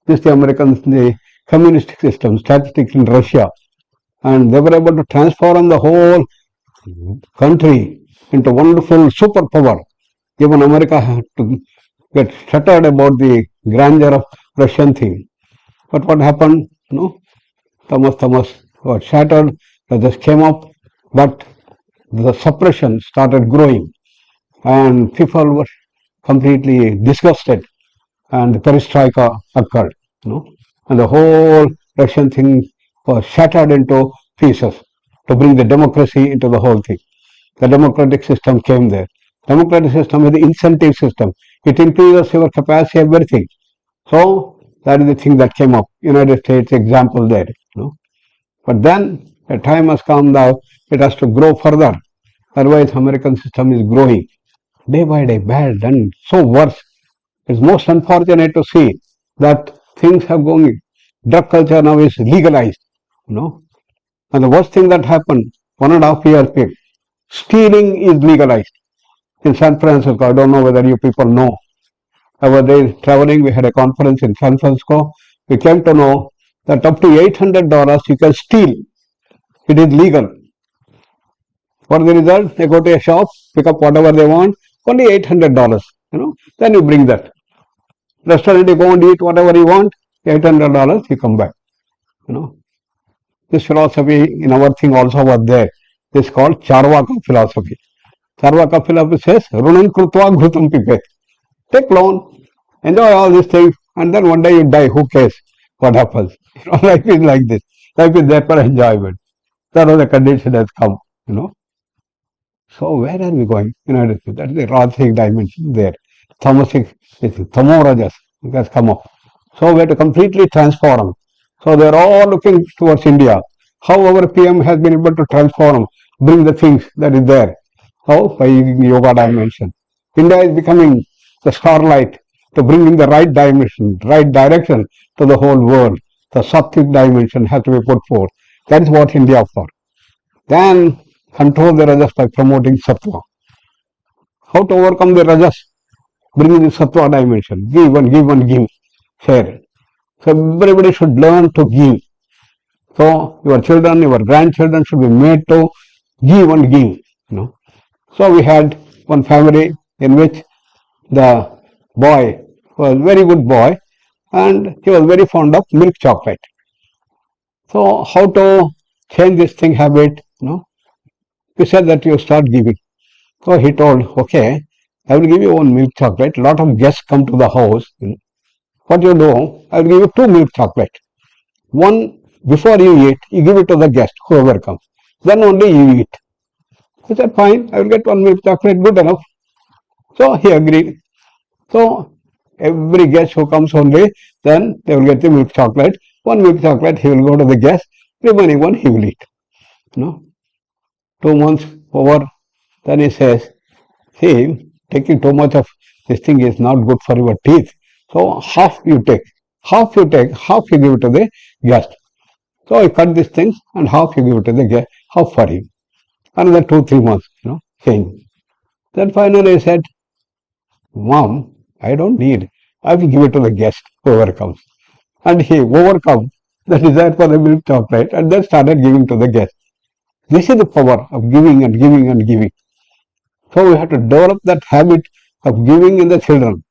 This is the Americans, the communist system, statistics in Russia. And they were able to transform the whole country into wonderful superpower. Even America had to get shattered about the grandeur of Russian thing. But what happened? Tamas got shattered, just came up, but the suppression started growing, and people were completely disgusted, and the perestroika occurred, and the whole Russian thing was shattered into pieces to bring the democracy into the whole thing. The democratic system came there. Democratic system is the incentive system. It increases your capacity, everything. So that is the thing that came up. United States example there. But then a time has come now, it has to grow further. Otherwise, American system is growing day by day, bad and so worse. It's most unfortunate to see that things have gone. Drug culture now is legalized, And the worst thing that happened 1.5 years ago, stealing is legalized in San Francisco. I don't know whether you people know. I was there traveling. We had a conference in San Francisco. We came to know that up to $800 you can steal. It is legal. For the result, they go to a shop, pick up whatever they want, only $800. Then you bring that. Restaurant, you go and eat whatever you want, $800, you come back. This philosophy in our thing also was there. This is called Charvaka philosophy. Charvaka philosophy says, Runam krutva ghrutam pipet. Take loan, enjoy all these things, and then one day you die. Who cares what happens? Life is like this. Life is there for enjoyment. That was the condition has come, So where are we going? That is the Rajasic dimension there. Tamasic, Tamo Rajas has come up. So we have to completely transform. So they are all looking towards India. How our PM has been able to transform, bring the things that is there. How? By yoga dimension. India is becoming the starlight to bring in the right dimension, right direction to the whole world. The Sattvic dimension has to be put forth. That is what India for. Then control the rajas by promoting sattva. How to overcome the rajas? Bring in the sattva dimension. Give and give and give. Share. So everybody should learn to give. So your children, your grandchildren should be made to give and give. So we had one family in which the boy was a very good boy, and he was very fond of milk chocolate. So how to change this thing habit? We said that you start giving. So he told, okay, I will give you one milk chocolate. A lot of guests come to the house. What you do, I will give you 2 milk chocolate. One, before you eat, you give it to the guest, whoever comes. Then only you eat. He said, fine, I will get 1 milk chocolate, good enough. So he agreed. So every guest who comes only, then they will get the milk chocolate. 1 milk chocolate, he will go to the guest. Remaining one, he will eat. 2 months over, then he says, see, taking too much of this thing is not good for your teeth. So half you take. half you take, half you give it to the guest. So I cut these things and half you give it to the guest, half for him. Another 2-3 months, same. Then finally I said, Mom, I don't need. I will give it to the guest, whoever comes. And he overcome the desire for the milk chocolate and then started giving to the guest. This is the power of giving and giving and giving. So we have to develop that habit of giving in the children.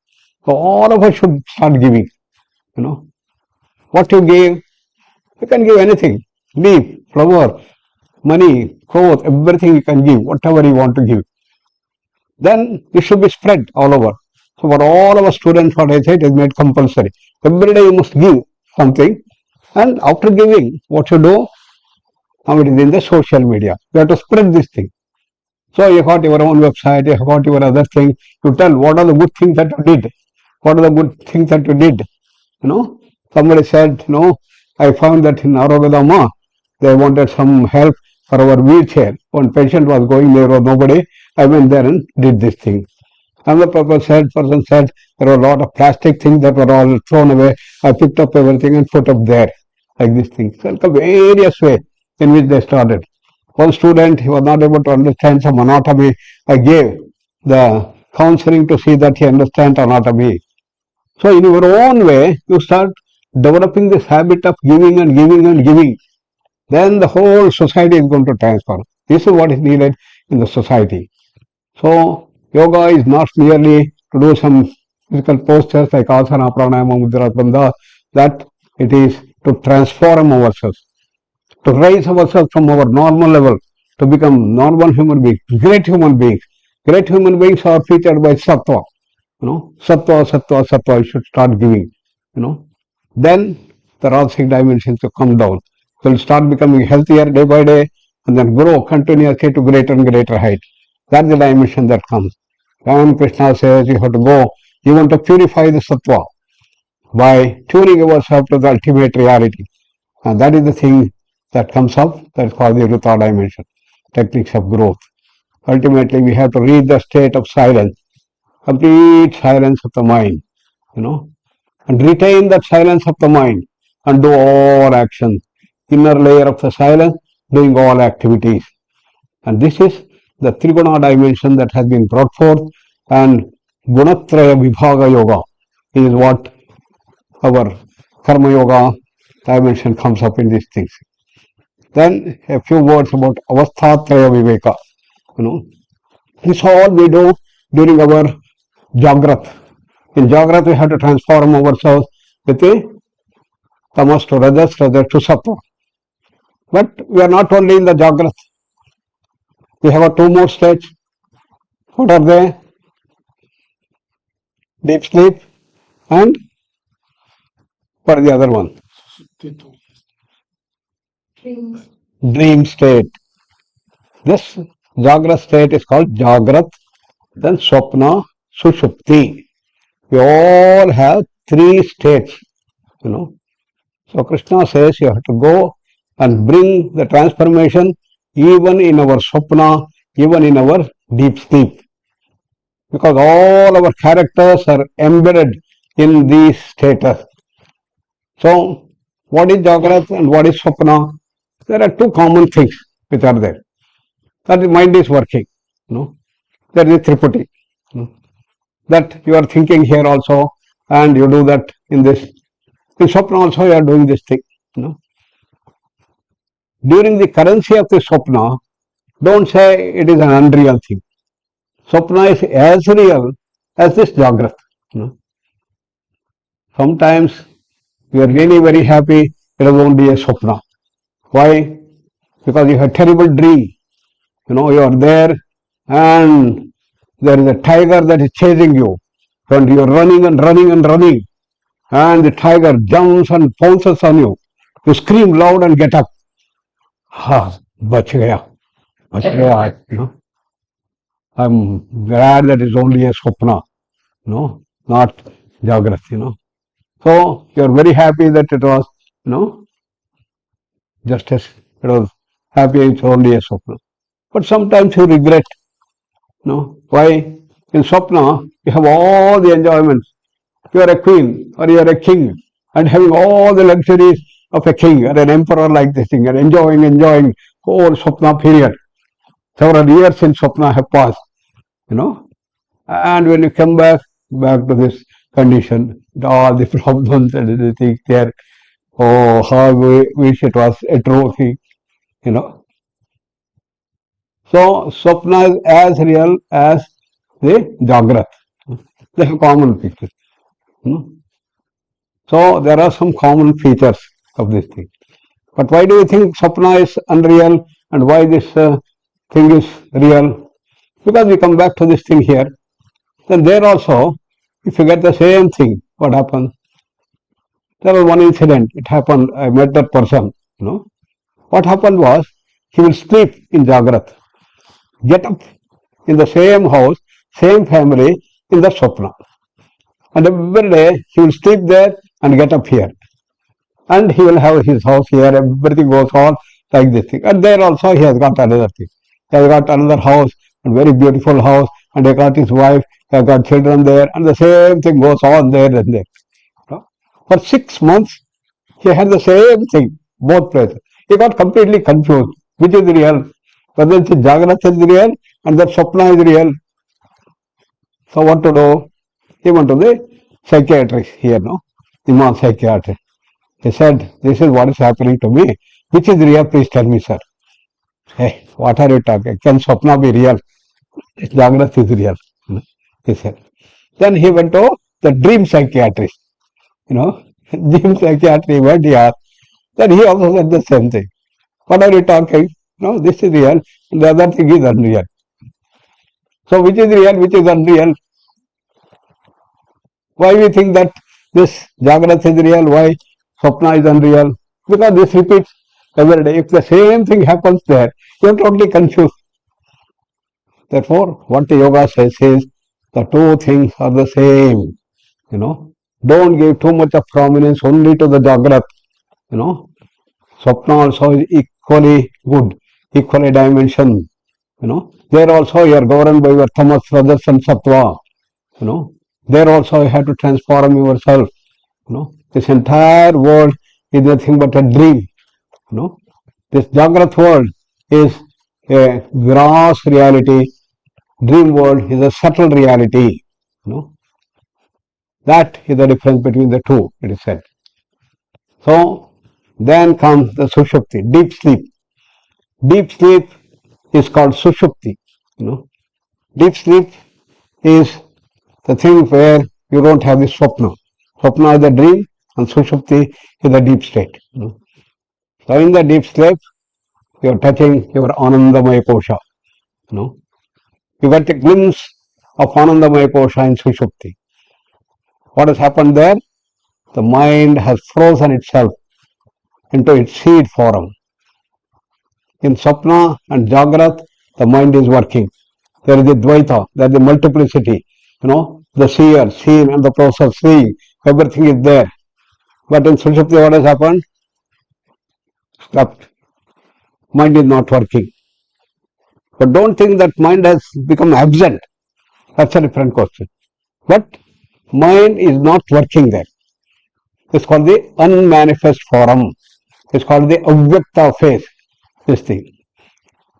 So all of us should start giving. What you give, you can give anything. Leaf, flower, money, clothes, everything you can give, whatever you want to give. Then it should be spread all over. So for all our students, what I said is made compulsory. Every day you must give something. And after giving, what you do? Now it is in the social media. You have to spread this thing. So you got your own website, you got your other thing. You tell what are the good things that you did. What are the good things that you did. Somebody said, I found that in Arogadama, they wanted some help for our wheelchair. One patient was going there or nobody. I went there and did this thing. Another person said, there were a lot of plastic things that were all thrown away. I picked up everything and put up there, like this thing. So, various ways in which they started. One student, he was not able to understand some anatomy. I gave the counseling to see that he understands anatomy. So, in your own way, you start developing this habit of giving and giving and giving. Then the whole society is going to transform. This is what is needed in the society. So, yoga is not merely to do some physical postures like asana, pranayama, mudra, bandha. That it is to transform ourselves, to raise ourselves from our normal level, to become normal human beings, great human beings. Great human beings are featured by sattva. Sattva, you should start giving. Then the rajasic dimensions will come down. So you'll start becoming healthier day by day and then grow continuously to greater and greater height. That's the dimension that comes. And Krishna says you have to go, you want to purify the sattva by tuning yourself to the ultimate reality. And that is the thing that comes up, that is called the Ruta dimension, techniques of growth. Ultimately, we have to reach the state of silence, complete silence of the mind, and retain that silence of the mind and do all actions. Inner layer of the silence, doing all activities. And this is the Triguna dimension that has been brought forth, and Gunatraya Vibhaga Yoga is what our Karma Yoga dimension comes up in these things. Then a few words about Avasthatraya Viveka. This all we do during our Jagrat. In Jagrat we have to transform ourselves with the Tamas to Rajas, Rajas to Sattva. But we are not only in the Jagrat. We have two more states. What are they? Deep sleep and what is the other one? Dream state. This Jagrat state is called Jagrat, then Swapna, Sushupti. We all have three states, So Krishna says you have to go and bring the transformation even in our Swapna, even in our deep sleep. Because all our characters are embedded in these status. So, what is Jagrat and what is Swapna? There are two common things which are there. That the mind is working. There is Tripati. That you are thinking here also and you do that in this. In Swapna also you are doing this thing. During the currency of the Swapna, don't say it is an unreal thing. Swapna is as real as this Jagrat. Sometimes you are really very happy, it is only a Swapna. Why? Because you have a terrible dream. You are there and there is a tiger that is chasing you. And you are running and running and running. And the tiger jumps and pounces on you. You scream loud and get up. Bach gaya. I'm glad that it's only a Swapna, not Jagrat, So you're very happy that it was, just as it was happy it's only a Swapna. But sometimes you regret, why? In Swapna, you have all the enjoyments. You are a queen or you are a king and having all the luxuries of a king or an emperor like this thing, and enjoying whole Swapna period. Several years in Swapna have passed, and when you come back to this condition, all the problems and everything there, oh, how we wish it was a true thing, So, Swapna is as real as the Jagrat. They have common features. So, there are some common features of this thing. But why do you think Swapna is unreal and why this thing is real? Because we come back to this thing here. Then there also, if you get the same thing, what happens? There was one incident. It happened. I met that person. What happened was he will sleep in Jagrat, get up in the same house, same family in the Swapna, and every day he will sleep there and get up here, and he will have his house here. Everything goes on like this thing, and there also he has got another thing. He has got another house, a very beautiful house, and he got his wife. He has got children there, and the same thing goes on there and there. For 6 months, he had the same thing, both places. He got completely confused. Which is real? Whether it's Jagrat is real and the Swapna is real. So what to do? He went to the psychiatrist here, Imam psychiatrist. He said, this is what is happening to me. Which is real? Please tell me, sir. Hey, what are you talking? Can Swapna be real? Jagrat is real. He said. Then he went to the dream psychiatrist. Dream psychiatry went here. Then he also said the same thing. What are you talking? No, this is real, and the other thing is unreal. So which is real, which is unreal? Why we think that this Jagrat is real, why Swapna is unreal? Because this repeats every day. If the same thing happens there, you are totally confused. Therefore, what the yoga says is, the two things are the same. Don't give too much of prominence only to the Jagrat. Swapna also is equally good, equally dimension. There also you are governed by your tamas, rajas and sattva. There also you have to transform yourself. This entire world is nothing but a dream. This Jagrat world is a gross reality. Dream world is a subtle reality. That is the difference between the two, it is said. So, then comes the Sushupti, deep sleep. Deep sleep is called Sushupti. Deep sleep is the thing where you don't have the Swapna. Swapna is the dream and Sushupti is the deep state. So in the deep sleep, you are touching your Anandamaya Kosha. You get a glimpse of Anandamaya Kosha in Sushupti. What has happened there? The mind has frozen itself into its seed form. In Swapna and Jagrat, the mind is working. There is the Dvaita, there is the multiplicity, the seer, seen, and the process seeing. Everything is there. But in Sushupti, what has happened? Stopped. Mind is not working. But don't think that mind has become absent. That's a different question. But mind is not working there. It's called the unmanifest form. It's called the avyakta phase. This thing.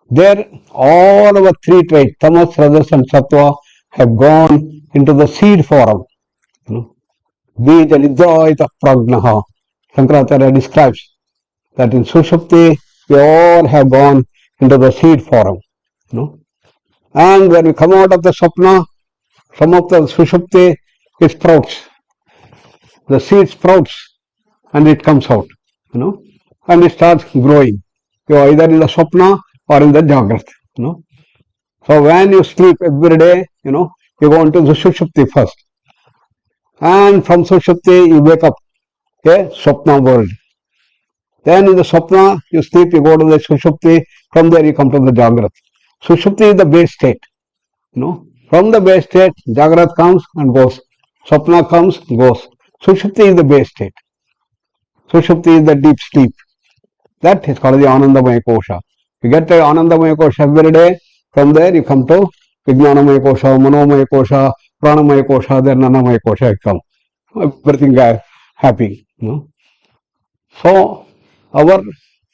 There, all our three traits, tamas, rajas, and sattva, have gone into the seed form. Bija nidroita pragnaha. Shankaracharya describes that in Sushupti, we all have gone into the seed form. And when we come out of the Swapna, some of the Sushupti, it sprouts. The seed sprouts and it comes out, and it starts growing. You are either in the Swapna or in the Jagrat, So when you sleep every day, you go into the Sushupti first. And from Sushupti, you wake up, Swapna world. Then in the Swapna, you sleep, you go to the Sushupti, from there you come to the Jagrat. Sushupti is the base state, From the base state, Jagrat comes and goes. Swapna comes, goes. Sushupti is the base state. Sushupti is the deep sleep. That is called the Anandamaya Kosha. You get the Anandamaya Kosha every day. From there you come to Vijnanamaya Kosha, Manomaya Kosha, Pranamaya Kosha, then Nanamaya Kosha you come. Everything is happy. So our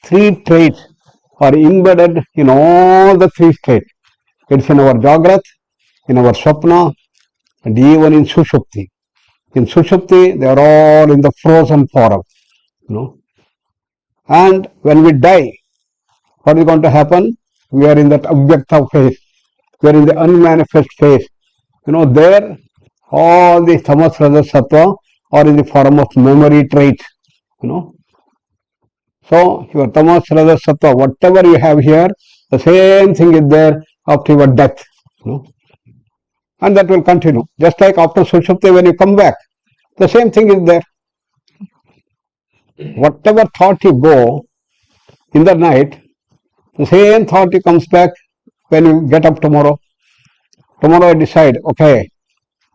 three traits are embedded in all the three states. It's in our Jagrat, in our Swapna, and even in Sushupti. In Sushupti, they are all in the frozen form. And when we die, what is going to happen? We are in that Avyakta phase. We are in the unmanifest phase. There all the tamas, rajas, sattva are in the form of memory traits. So your tamas, rajas, sattva, whatever you have here, the same thing is there after your death. And that will continue. Just like after Sushupti, when you come back, the same thing is there. Whatever thought you go in the night, the same thought comes back when you get up tomorrow. Tomorrow I decide, okay,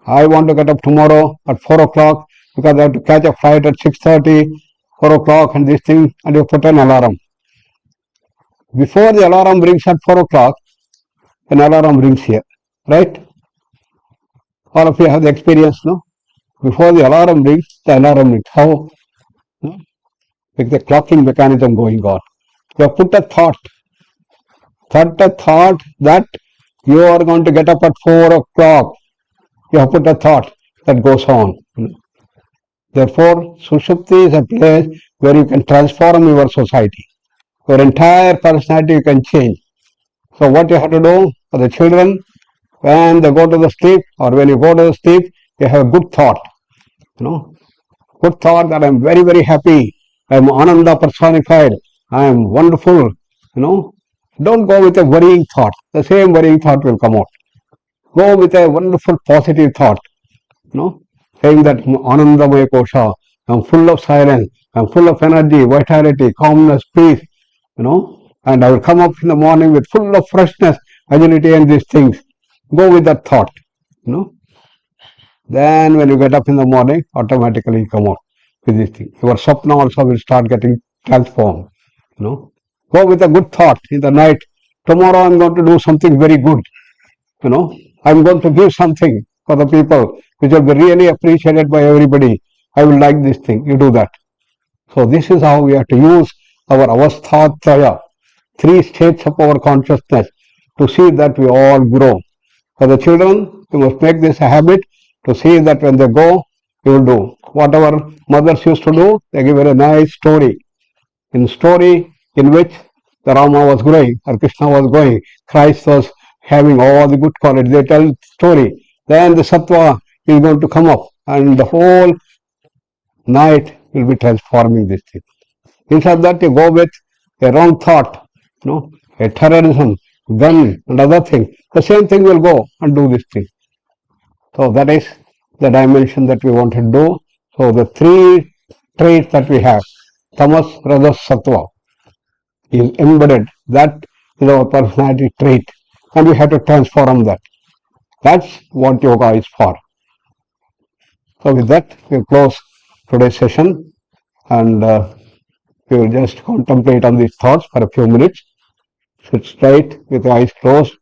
I want to get up tomorrow at 4 o'clock because I have to catch a flight at 6:30, 4 o'clock and this thing, and you put an alarm. Before the alarm rings at 4 o'clock, an alarm rings here, right? All of you have the experience, no? Before the alarm rings, the alarm rings. How? No? With the clocking mechanism going on. You have put a thought that you are going to get up at 4 o'clock. You have put a thought that goes on. Therefore, Sushupti is a place where you can transform your society. Your entire personality you can change. So what you have to do for the children, when they go to the sleep or when you go to the sleep, you have a good thought. Good thought that I am very, very happy. I am Ananda personified. I am wonderful. Don't go with a worrying thought. The same worrying thought will come out. Go with a wonderful positive thought. Saying that Anandamaya Kosha, I am full of silence, I am full of energy, vitality, calmness, peace, and I will come up in the morning with full of freshness, agility and these things. Go with that thought. Then when you get up in the morning, automatically you come out with this thing. Your sapna also will start getting transformed. Go with a good thought in the night. Tomorrow I am going to do something very good. I am going to give something for the people which will be really appreciated by everybody. I will like this thing. You do that. So this is how we have to use our avasthatraya, three states of our consciousness, to see that we all grow. For the children, you must make this a habit to see that when they go, you will do. Whatever mothers used to do, they give a nice story. In story in which the Rama was growing, or Krishna was going, Christ was having all the good qualities. They tell story. Then the sattva is going to come up and the whole night will be transforming this thing. Instead of that, you go with a wrong thought, a terrorism, gun and other thing. The same thing will go and do this thing. So that is the dimension that we want to do. So the three traits that we have, tamas, rajas, sattva, is embedded. That is our personality trait. And we have to transform that. That's what yoga is for. So with that, we'll close today's session and we will just contemplate on these thoughts for a few minutes. Sit straight with the eyes closed.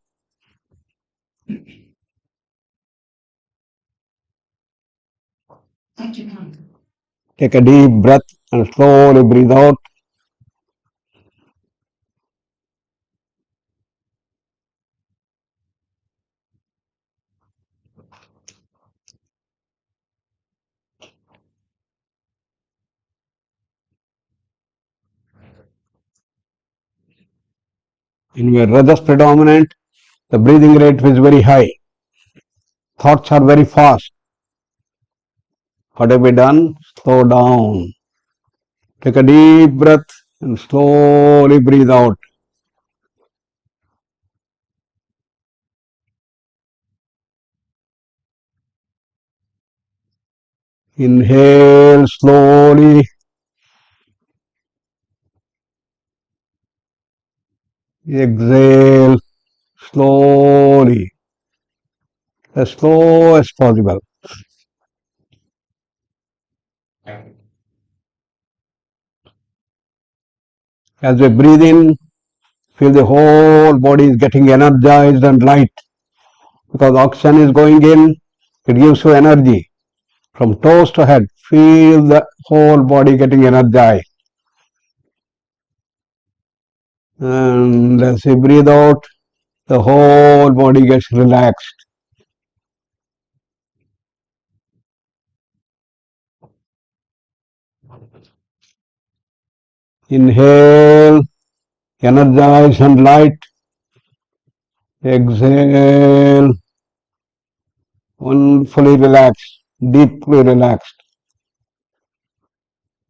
Take a deep breath and slowly breathe out. In where rajas predominant, the breathing rate is very high. Thoughts are very fast. What have we done? Slow down. Take a deep breath and slowly breathe out. Inhale slowly. Exhale slowly, as slow as possible. As we breathe in, feel the whole body is getting energized and light. Because oxygen is going in, it gives you energy. From toes to head, feel the whole body getting energized. And as we breathe out, the whole body gets relaxed. Inhale, energized and light. Exhale, fully relaxed, deeply relaxed.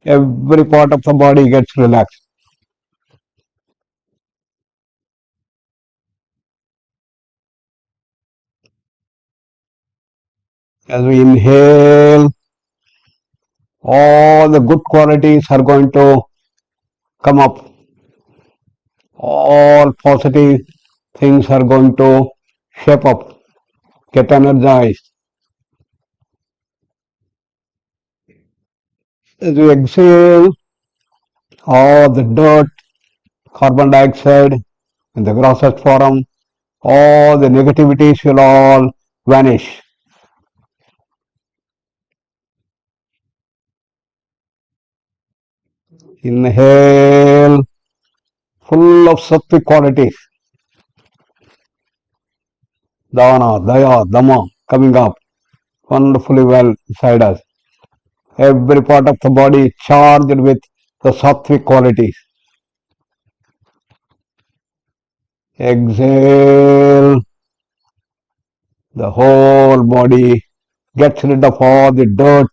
Every part of the body gets relaxed. As we inhale, all the good qualities are going to come up. All positive things are going to shape up, get energized. As we exhale, all the dirt, carbon dioxide in the grossest form, all the negativities will all vanish. Inhale, full of sattvic qualities. Dana, Daya, Dama coming up wonderfully well inside us. Every part of the body charged with the sattvic qualities. Exhale, the whole body gets rid of all the dirt,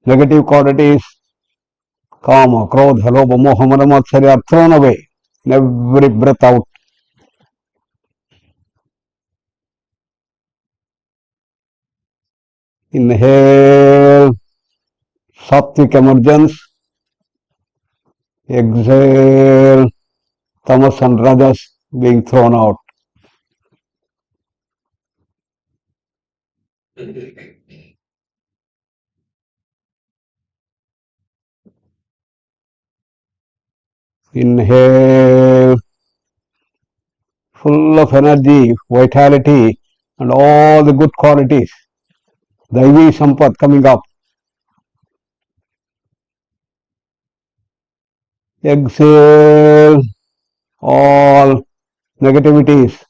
negative qualities, kama, krodha, lobha, moha, mada, matsarya are thrown away in every breath out. Inhale, sattvic emergence. Exhale, tamas and rajas being thrown out. Inhale, full of energy, vitality, and all the good qualities. Daivi Sampat coming up. Exhale, all negativities.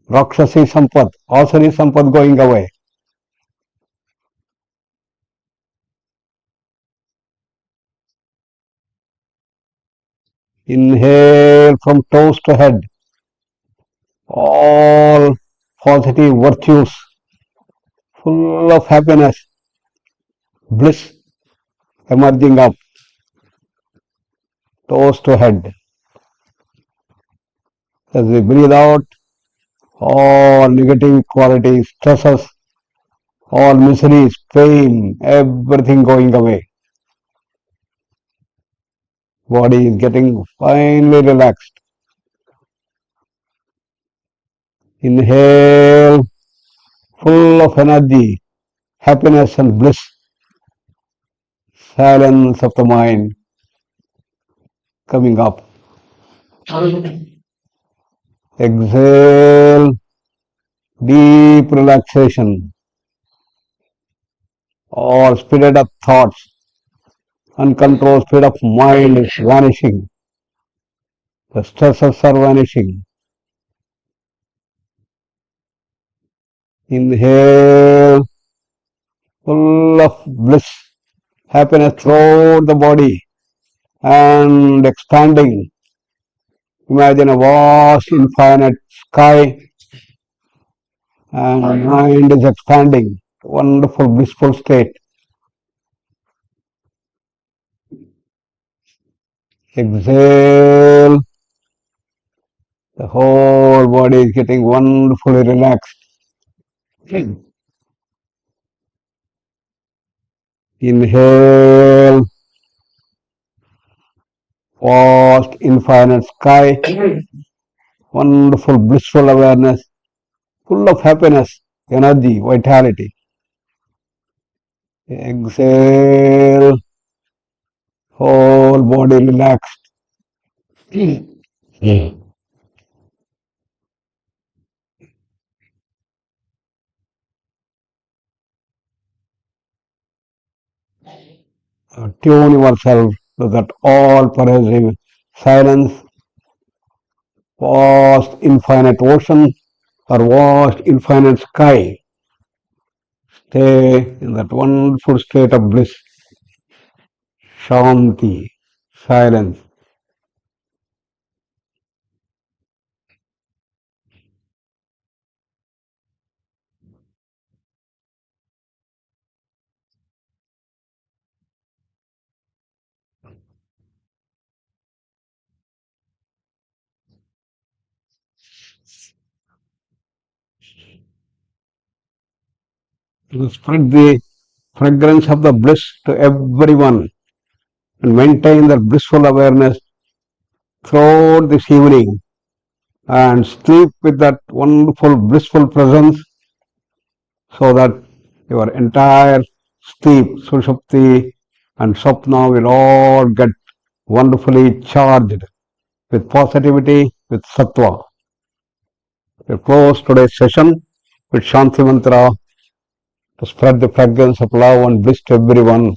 Rakshasi Sampat, Asari Sampat going away. Inhale from toes to head. All positive virtues, full of happiness, bliss emerging up, toes to head. As we breathe out, all negative qualities, stresses, all miseries, pain, everything going away. Body is getting finely relaxed. Inhale, full of energy, happiness and bliss, silence of the mind coming up. Exhale, deep relaxation. All speeded up thoughts, uncontrolled speed of mind is vanishing. The stresses are vanishing. Inhale, full of bliss, happiness throughout the body and expanding. Imagine a vast, infinite sky and mind is expanding. Wonderful, blissful state. Exhale. The whole body is getting wonderfully relaxed. Inhale. Vast, infinite sky. Wonderful, blissful awareness. Full of happiness, energy, vitality. Exhale. Whole body relaxed. tune yourself to that all-pervasive silence, vast infinite ocean or vast infinite sky. Stay in that wonderful state of bliss, shanti, silence. To spread the fragrance of the bliss to everyone and maintain that blissful awareness throughout this evening and sleep with that wonderful blissful presence so that your entire sleep, Sushupti and Swapna will all get wonderfully charged with positivity, with Sattva. We close today's session with Shanti Mantra to spread the fragrance of love and bliss to everyone.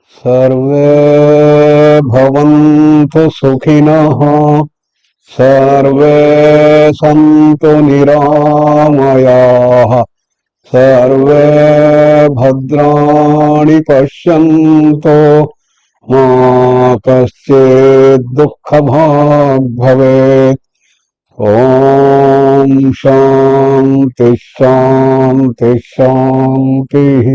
Sarve bhavantu sukhinah, sarve santu niramayah, सर्वे भद्राणि पश्यन्तु मा कश्चित् दुःखभाग् भवेत् ॐ शान्ति शान्ति शान्तिः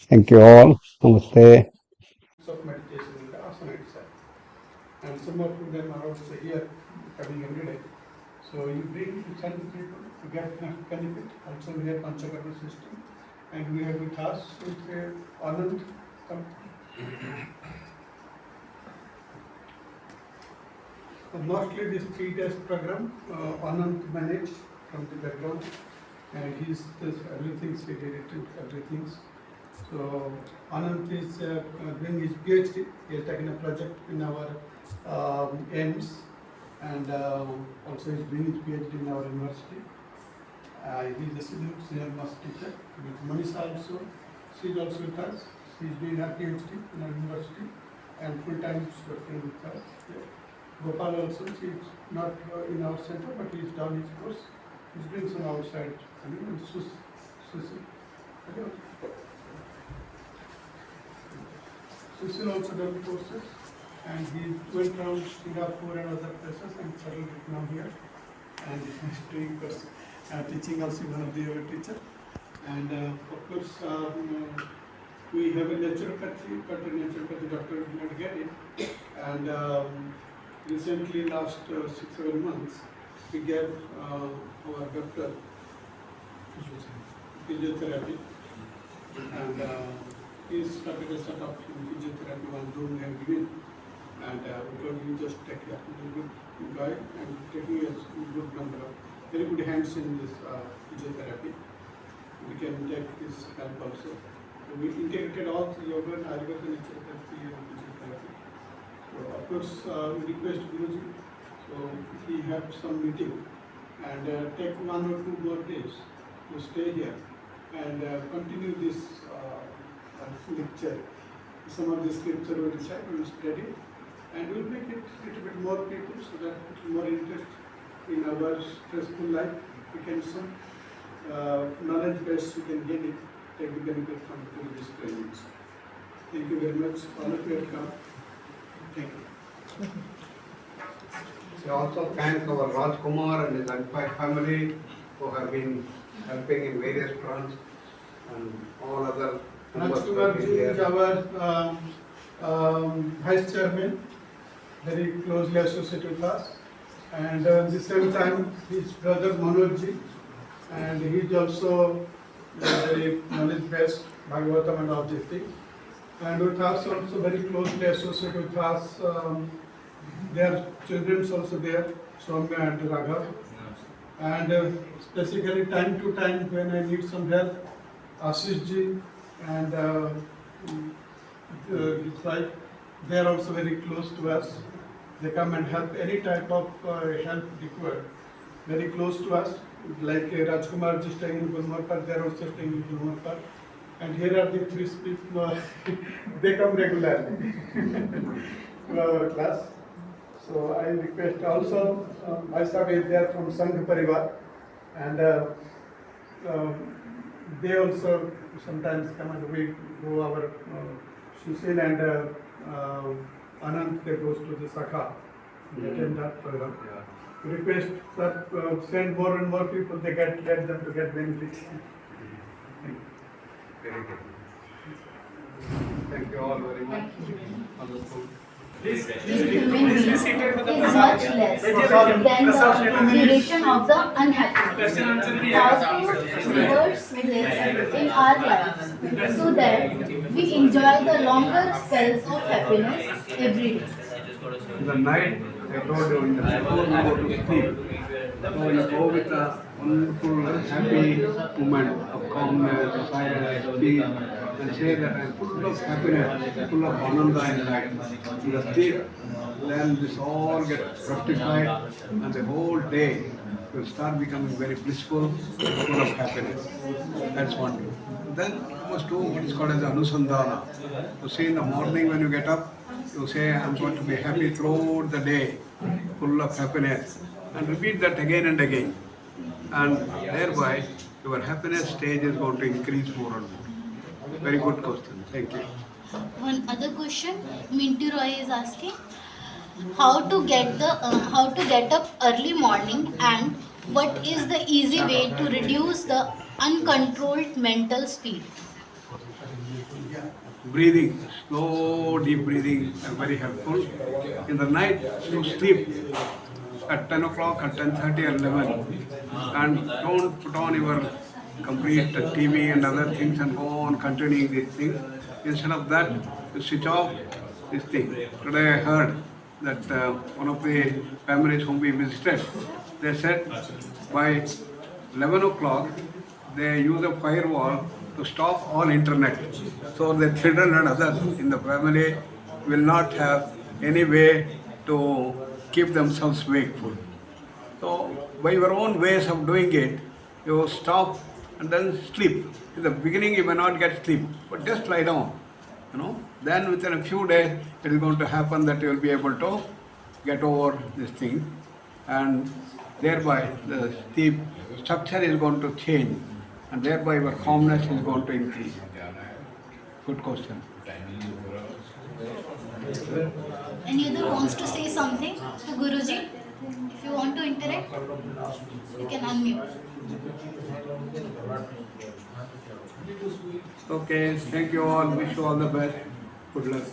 Thank you all. Namaste. Of meditation in the asana itself. And some of them are also here coming every day. So you bring 10 people to get benefit. Also we have Panchakarma system. And we have with us with Anand. Mostly this 3 days program, Anand managed from the background. And he's this everything, he did it, everything. So Anand is doing his PhD. He has taken a project in our AIMS, and also he's doing his PhD in our university. He's a senior master teacher. With Manisha also, she's also with us. She's doing her PhD in our university and full-time she's working with us. Yeah. Gopal also, she's not in our center, but he's done his course. He's doing some outside. I mean, Susi. Susil also done courses, and he went around Singapore and other places and settled now here. And he's doing course, teaching also one of the other teacher. And of course, we have a naturopathy, but a naturopathy doctor did not get it. And recently, last 6-7 months, we gave our doctor physiotherapy, and he started a set up physiotherapy on Zoom we have given, and we told him just take care. He's a good guy and taking a good number of very good hands in this physiotherapy. We can take his help also. So we integrated all the yoga and Ayurveda, naturopathy and physiotherapy. So of course we request Guruji, so he had some meeting and take 1 or 2 more days to stay here and continue this lecture. Some of the scripture will recite, we will spread it, and we will make it a little bit more people so that more interest in our stressful life. We can some knowledge base we can get it, take the benefit from these trainings. Thank you very much. All of you have come. Thank you. We also thank our Rajkumar and his entire family who have been helping in various fronts, and all other members who have been Rajkumar here. is our Vice Chairman, very closely associated with us. And at the same time, his brother Manoj, and he is also very knowledge-based, Bhagavatam and all these things. And with us also very closely associated with us, their children also there, Swami and Raghav. And specifically time to time when I need some help, Ashish ji and his wife, they are also very close to us. They come and help any type of help required. Very close to us, like Rajkumar ji staying in Gulmarg, they are also staying in Gulmarg. And here are the three people, they come regularly to our class. So I request also, myself is there from Sangh Parivar, and they also sometimes come and we go our Sushil and Anand, they goes to the Sakha, they attend that program. Request that send more and more people, they let them to get benefits. Very good. Thank you all very much. Wonderful. Is much less than the duration of the unhappiness. How to reverse this in our lives so that we enjoy the longer spells of happiness every day. In the night, I told you, in the before you go to sleep, so you go with a wonderful, happy moment of calmness, silence, peace, and say that I am full of happiness, full of ananda in life. In the sleep, then this all gets rectified, and the whole day will start becoming very blissful, full of happiness. That's one. Then you must do what is called as Anusandhana. You see, in the morning when you get up, you say, I am going to be happy throughout the day, full of happiness. And repeat that again and again. And thereby, your happiness stage is going to increase more and more. Very good question. Thank you. One other question, Minty Roy is asking, how to get up early morning and what is the easy way to reduce the uncontrolled mental speed? Breathing, slow, deep breathing are very helpful. In the night, you sleep at 10 o'clock, at 10:30 or 11. And don't put on your complete TV and other things and go on continuing these things. Instead of that, you switch off this thing. Today I heard that one of the families whom we visited, they said by 11 o'clock they use a firewall to stop all internet. So the children and others in the family will not have any way to keep themselves wakeful. So by your own ways of doing it, you stop and then sleep. In the beginning you may not get sleep, but just lie down. Then within a few days it is going to happen that you will be able to get over this thing, and thereby the sleep structure is going to change, and thereby your calmness is going to increase. Good question. Any other wants to say something to Guruji? If you want to interact, you can unmute. Okay, thank you all. Wish you all the best. Good luck.